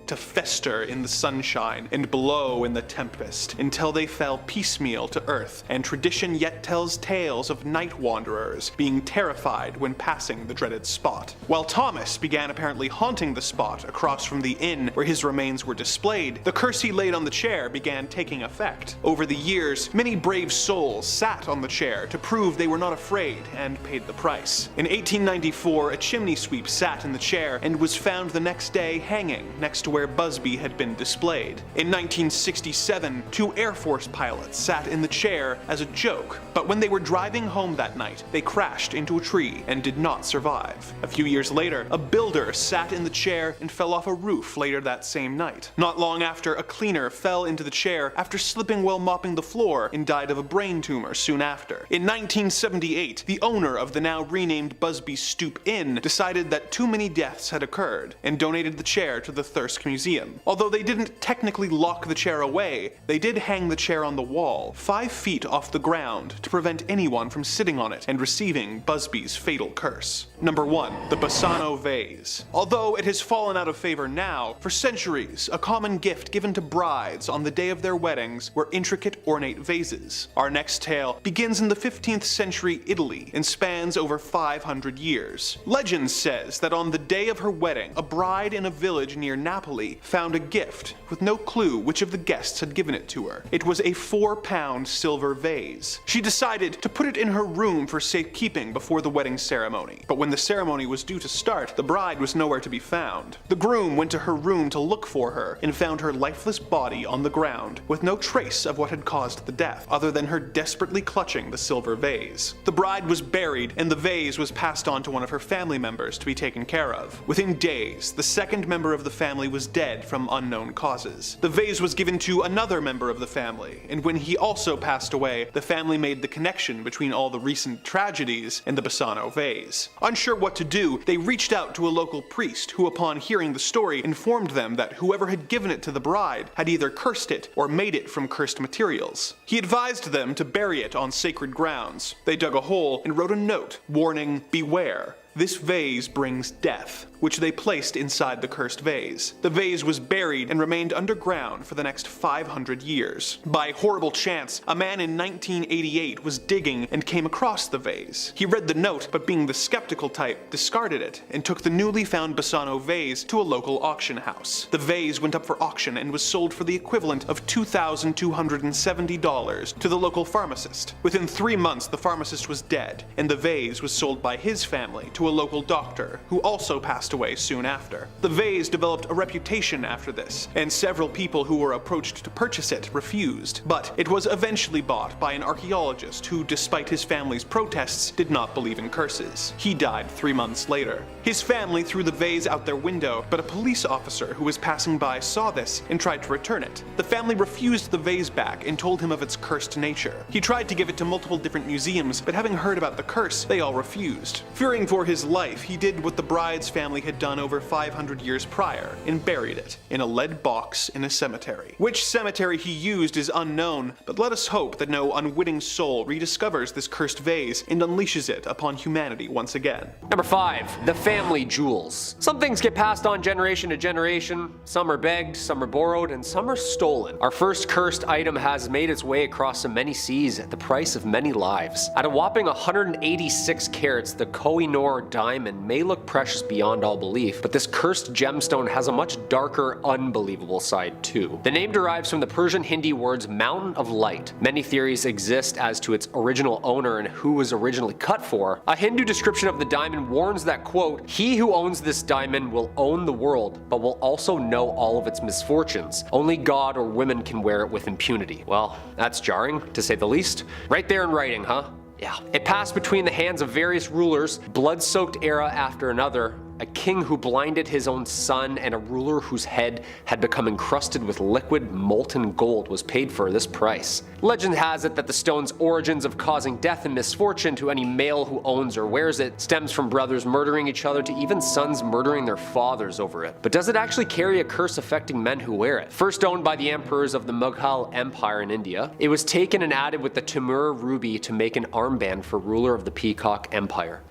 S3: to fester in the sunshine and blow in the tempest, until they fell piecemeal to earth, and tradition yet tells tales of night wanderers being terrified when passing the dreaded spot. While Thomas began apparently haunting the spot across from the inn where his remains were displayed, the curse he laid on the chair began taking effect. Over the years, many brave souls sat on the chair to prove they were not afraid and paid the price. In 1894, a chimney sweep sat in the chair and was found the next day hanging next to where Busby had been displayed. In 1967, 2 Air Force pilots sat in the chair as a joke, but when they were driving home that night, they crashed into a tree and did not survive. A few years later, a builder sat in the chair and fell off a roof later that same night. Not long after, a cleaner fell into the chair after slipping while mopping the floor and died of a brain tumor soon after. In 1978, the owner of the now renamed Busby Stoop Inn decided that too many deaths had occurred and donated the chair to the Thirsk Museum. Although they didn't technically lock the chair away, they did hang the chair on the wall, 5 feet off the ground, to prevent anyone from sitting on it and receiving Busby's fatal curse. Number 1. The Bassano vase. Although it has fallen out of favor now, for centuries, a common gift given to brides on the day of their weddings were intricate ornate vases. Our next tale begins in the 15th century Italy and spans over 500 years. Legend says that on the day of her wedding, a bride in a village near Napoli found a gift with no clue which of the guests had given it to her. It was a 4-pound silver vase. She decided to put it in her room for safekeeping before the wedding ceremony, but when the ceremony was due to start, the bride was nowhere to be found. The groom went to her room to look for her and found her lifeless body on the ground, with no trace of what had caused the death, other than her desperately clutching the silver vase. The bride was buried, and the vase was passed on to one of her family members to be taken care of. Within days, the second member of the family was dead from unknown causes. The vase was given to another member of the family, and when he also passed away, the family made the connection between all the recent tragedies and the Bassano vase. Unsure what to do, they reached out to a local priest who, upon hearing the story, informed them that whoever had given it to the bride had either cursed it or made it from cursed materials. He advised them to bury it on sacred grounds. They dug a hole and wrote a note warning, "Beware. This vase brings death," which they placed inside the cursed vase. The vase was buried and remained underground for the next 500 years. By horrible chance, a man in 1988 was digging and came across the vase. He read the note, but being the skeptical type, discarded it and took the newly found Bassano vase to a local auction house. The vase went up for auction and was sold for the equivalent of $2,270 to the local pharmacist. Within 3 months, the pharmacist was dead, and the vase was sold by his family to a local doctor, who also passed away soon after. The vase developed a reputation after this, and several people who were approached to purchase it refused, but it was eventually bought by an archaeologist who, despite his family's protests, did not believe in curses. He died 3 months later. His family threw the vase out their window, but a police officer who was passing by saw this and tried to return it. The family refused the vase back and told him of its cursed nature. He tried to give it to multiple different museums, but having heard about the curse, they all refused. Fearing for his life, he did what the bride's family had done over 500 years prior and buried it in a lead box in a cemetery. Which cemetery he used is unknown, but let us hope that no unwitting soul rediscovers this cursed vase and unleashes it upon humanity once again.
S2: Number 5. The family jewels. Some things get passed on generation to generation. Some are begged, some are borrowed, and some are stolen. Our first cursed item has made its way across so many seas at the price of many lives. At a whopping 186 carats, the Kohinoor diamond may look precious beyond all belief, but this cursed gemstone has a much darker, unbelievable side too. The name derives from the Persian Hindi words mountain of light. Many theories exist as to its original owner and who was originally cut for. A Hindu description of the diamond warns that, quote, "He who owns this diamond will own the world, but will also know all of its misfortunes. Only God or women can wear it with impunity." Well, that's jarring, to say the least. Right there in writing, huh? Yeah. It passed between the hands of various rulers, blood-soaked era after another. A king who blinded his own son and a ruler whose head had become encrusted with liquid molten gold was paid for this price. Legend has it that the stone's origins of causing death and misfortune to any male who owns or wears it stems from brothers murdering each other to even sons murdering their fathers over it. But does it actually carry a curse affecting men who wear it? First owned by the emperors of the Mughal Empire in India, it was taken and added with the Timur ruby to make an armband for ruler of the Peacock Empire.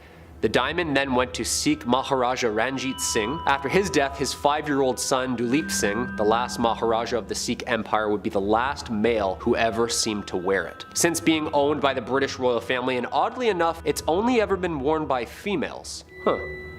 S2: The diamond then went to Sikh Maharaja Ranjit Singh. After his death, his 5-year-old son Duleep Singh, the last Maharaja of the Sikh Empire, would be the last male who ever seemed to wear it. Since being owned by the British royal family, and oddly enough, it's only ever been worn by females.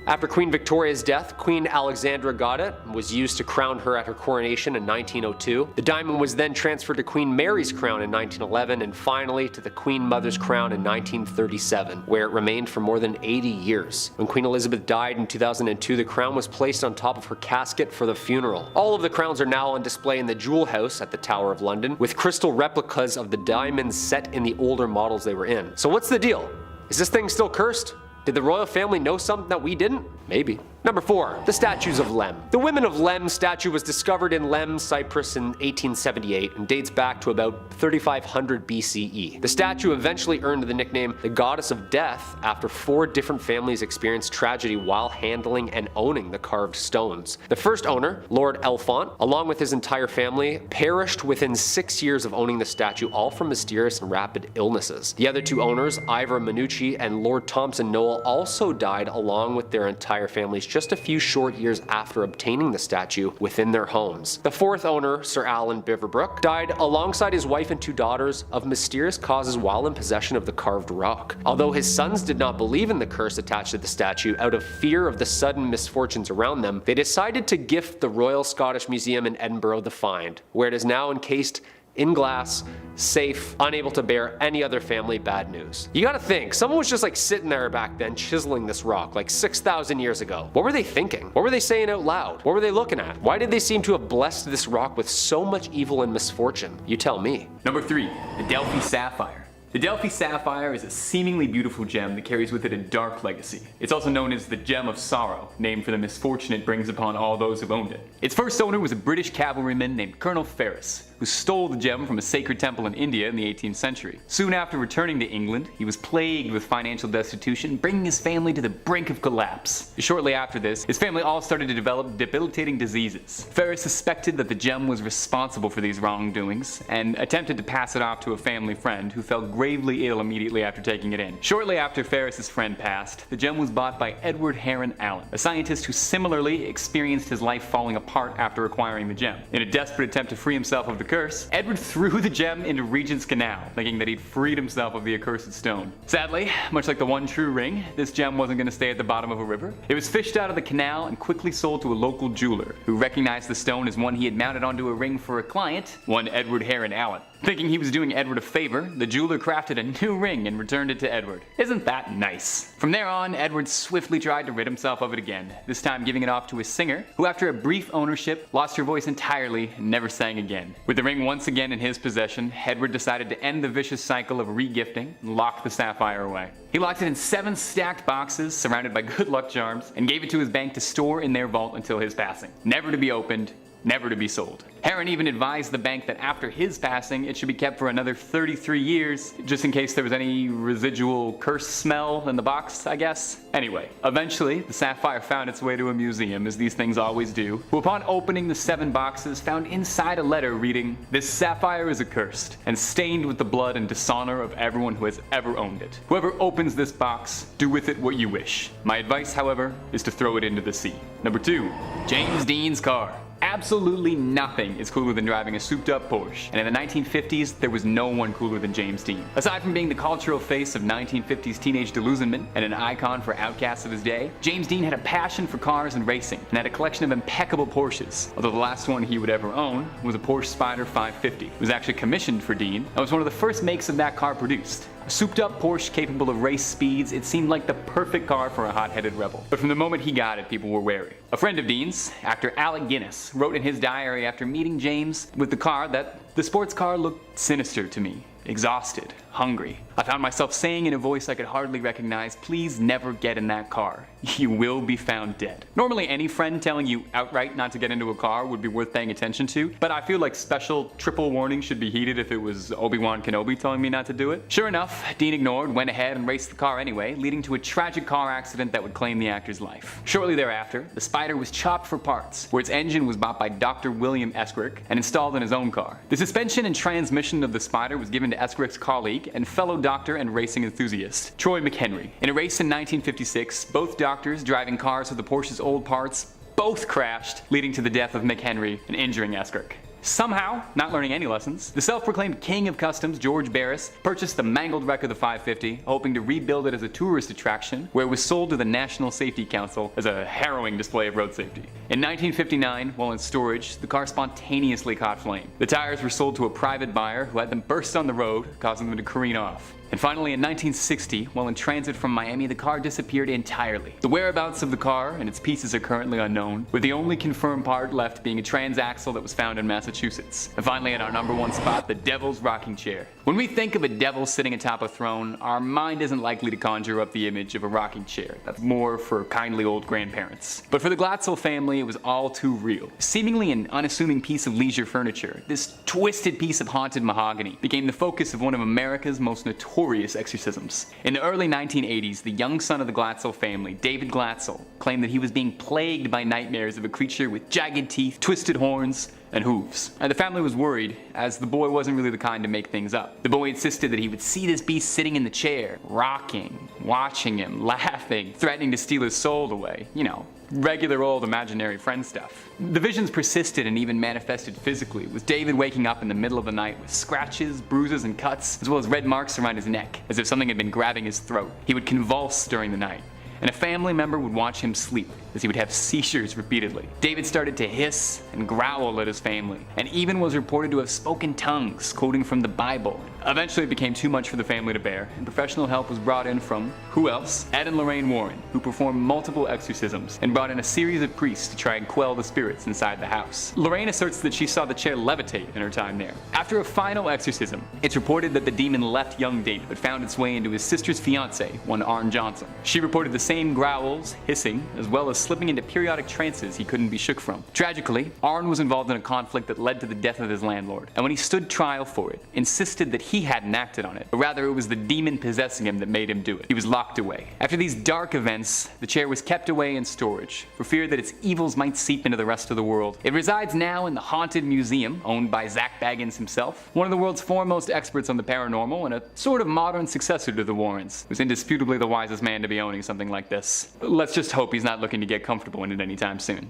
S2: After Queen Victoria's death, Queen Alexandra got it and was used to crown her at her coronation in 1902. The diamond was then transferred to Queen Mary's crown in 1911 and finally to the Queen Mother's crown in 1937, where it remained for more than 80 years. When Queen Elizabeth died in 2002, the crown was placed on top of her casket for the funeral. All of the crowns are now on display in the Jewel House at the Tower of London, with crystal replicas of the diamonds set in the older models they were in. So what's the deal? Is this thing still cursed? Did the royal family know something that we didn't? Maybe. Number 4. The statues of Lem. The Women of Lem statue was discovered in Lem, Cyprus in 1878 and dates back to about 3500 BCE. The statue eventually earned the nickname the Goddess of Death after 4 different families experienced tragedy while handling and owning the carved stones. The first owner, Lord Elfont, along with his entire family, perished within 6 years of owning the statue, all from mysterious and rapid illnesses. The other 2 owners, Ivor Minucci and Lord Thompson Noel, also died along with their entire families just a few short years after obtaining the statue within their homes. The 4th owner, Sir Alan Beaverbrook, died alongside his wife and 2 daughters of mysterious causes while in possession of the carved rock. Although his sons did not believe in the curse attached to the statue, out of fear of the sudden misfortunes around them, they decided to gift the Royal Scottish Museum in Edinburgh the find, where it is now encased in glass, safe, unable to bear any other family bad news. You gotta think, someone was just like sitting there back then chiseling this rock like 6,000 years ago. What were they thinking? What were they saying out loud? What were they looking at? Why did they seem to have blessed this rock with so much evil and misfortune? You tell me.
S4: Number 3. The Delphi sapphire. The Delphi sapphire is a seemingly beautiful gem that carries with it a dark legacy. It's also known as the Gem of Sorrow, named for the misfortune it brings upon all those who've owned it. Its first owner was a British cavalryman named Colonel Ferris, who stole the gem from a sacred temple in India in the 18th century. Soon after returning to England, he was plagued with financial destitution, bringing his family to the brink of collapse. Shortly after this, his family all started to develop debilitating diseases. Ferris suspected that the gem was responsible for these wrongdoings, and attempted to pass it off to a family friend who fell gravely ill immediately after taking it in. Shortly after Ferris's friend passed, the gem was bought by Edward Heron Allen, a scientist who similarly experienced his life falling apart after acquiring the gem. In a desperate attempt to free himself of the curse, Edward threw the gem into Regent's Canal, thinking that he'd freed himself of the accursed stone. Sadly, much like the one true ring, this gem wasn't going to stay at the bottom of a river. It was fished out of the canal and quickly sold to a local jeweler, who recognized the stone as one he had mounted onto a ring for a client, one Edward Heron Allen. Thinking he was doing Edward a favor, the jeweler crafted a new ring and returned it to Edward. Isn't that nice? From there on, Edward swiftly tried to rid himself of it again, this time giving it off to a singer, who after a brief ownership, lost her voice entirely and never sang again. With the ring once again in his possession, Edward decided to end the vicious cycle of regifting and lock the sapphire away. He locked it in 7 stacked boxes surrounded by good luck charms, and gave it to his bank to store in their vault until his passing, never to be opened, never to be sold. Heron even advised the bank that after his passing, it should be kept for another 33 years, just in case there was any residual curse smell in the box, I guess. Anyway, eventually, the sapphire found its way to a museum, as these things always do, who upon opening the 7 boxes found inside a letter reading, "This sapphire is accursed, and stained with the blood and dishonor of everyone who has ever owned it. Whoever opens this box, do with it what you wish. My advice, however, is to throw it into the sea." Number 2. James Dean's car. Absolutely nothing is cooler than driving a souped-up Porsche, and in the 1950s, there was no one cooler than James Dean. Aside from being the cultural face of 1950s teenage delusionment and an icon for outcasts of his day, James Dean had a passion for cars and racing, and had a collection of impeccable Porsches, although the last one he would ever own was a Porsche Spyder 550. It was actually commissioned for Dean, and was one of the first makes of that car produced. A souped-up Porsche capable of race speeds, it seemed like the perfect car for a hot-headed rebel. But from the moment he got it, people were wary. A friend of Dean's, actor Alec Guinness, wrote in his diary after meeting James with the car that the sports car looked sinister to me. Exhausted, hungry. I found myself saying in a voice I could hardly recognize, "Please never get in that car. You will be found dead." Normally any friend telling you outright not to get into a car would be worth paying attention to, but I feel like special triple warning should be heeded if it was Obi-Wan Kenobi telling me not to do it. Sure enough, Dean ignored, went ahead and raced the car anyway, leading to a tragic car accident that would claim the actor's life. Shortly thereafter, the Spyder was chopped for parts, where its engine was bought by Dr. William Esquirk and installed in his own car. The suspension and transmission of the Spyder was given to Escric's colleague and fellow doctor and racing enthusiast, Troy McHenry. In a race in 1956, both doctors driving cars with the Porsche's old parts both crashed, leading to the death of McHenry and injuring Escric. Somehow, not learning any lessons, the self-proclaimed king of customs, George Barris, purchased the mangled wreck of the 550, hoping to rebuild it as a tourist attraction, where it was sold to the National Safety Council as a harrowing display of road safety. In 1959, while in storage, the car spontaneously caught flame. The tires were sold to a private buyer who had them burst on the road, causing them to careen off. And finally, in 1960, while in transit from Miami, the car disappeared entirely. The whereabouts of the car and its pieces are currently unknown, with the only confirmed part left being a transaxle that was found in Massachusetts. And finally, at our number one spot, the Devil's Rocking Chair. When we think of a devil sitting atop a throne, our mind isn't likely to conjure up the image of a rocking chair. That's more for kindly old grandparents. But for the Glatzel family, it was all too real. Seemingly an unassuming piece of leisure furniture, this twisted piece of haunted mahogany became the focus of one of America's most notorious exorcisms. In the early 1980s, the young son of the Glatzel family, David Glatzel, claimed that he was being plagued by nightmares of a creature with jagged teeth, twisted horns, and hooves. And the family was worried, as the boy wasn't really the kind to make things up. The boy insisted that he would see this beast sitting in the chair, rocking, watching him, laughing, threatening to steal his soul away. You know, regular old imaginary friend stuff. The visions persisted and even manifested physically, with David waking up in the middle of the night with scratches, bruises, and cuts, as well as red marks around his neck, as if something had been grabbing his throat. He would convulse during the night, and a family member would watch him sleep, as he would have seizures repeatedly. David started to hiss and growl at his family, and even was reported to have spoken tongues, quoting from the Bible. Eventually it became too much for the family to bear, and professional help was brought in from, who else? Ed and Lorraine Warren, who performed multiple exorcisms, and brought in a series of priests to try and quell the spirits inside the house. Lorraine asserts that she saw the chair levitate in her time there. After a final exorcism, it's reported that the demon left young David, but found its way into his sister's fiance, one Arn Johnson. She reported the same growls, hissing, as well as slipping into periodic trances he couldn't be shook from. Tragically, Arn was involved in a conflict that led to the death of his landlord, and when he stood trial for it, insisted that he hadn't acted on it, but rather it was the demon possessing him that made him do it. He was locked away. After these dark events, the chair was kept away in storage, for fear that its evils might seep into the rest of the world. It resides now in the Haunted Museum, owned by Zach Baggins himself, one of the world's foremost experts on the paranormal, and a sort of modern successor to the Warrens, who's indisputably the wisest man to be owning something like this. Let's just hope he's not looking to get comfortable in it anytime soon.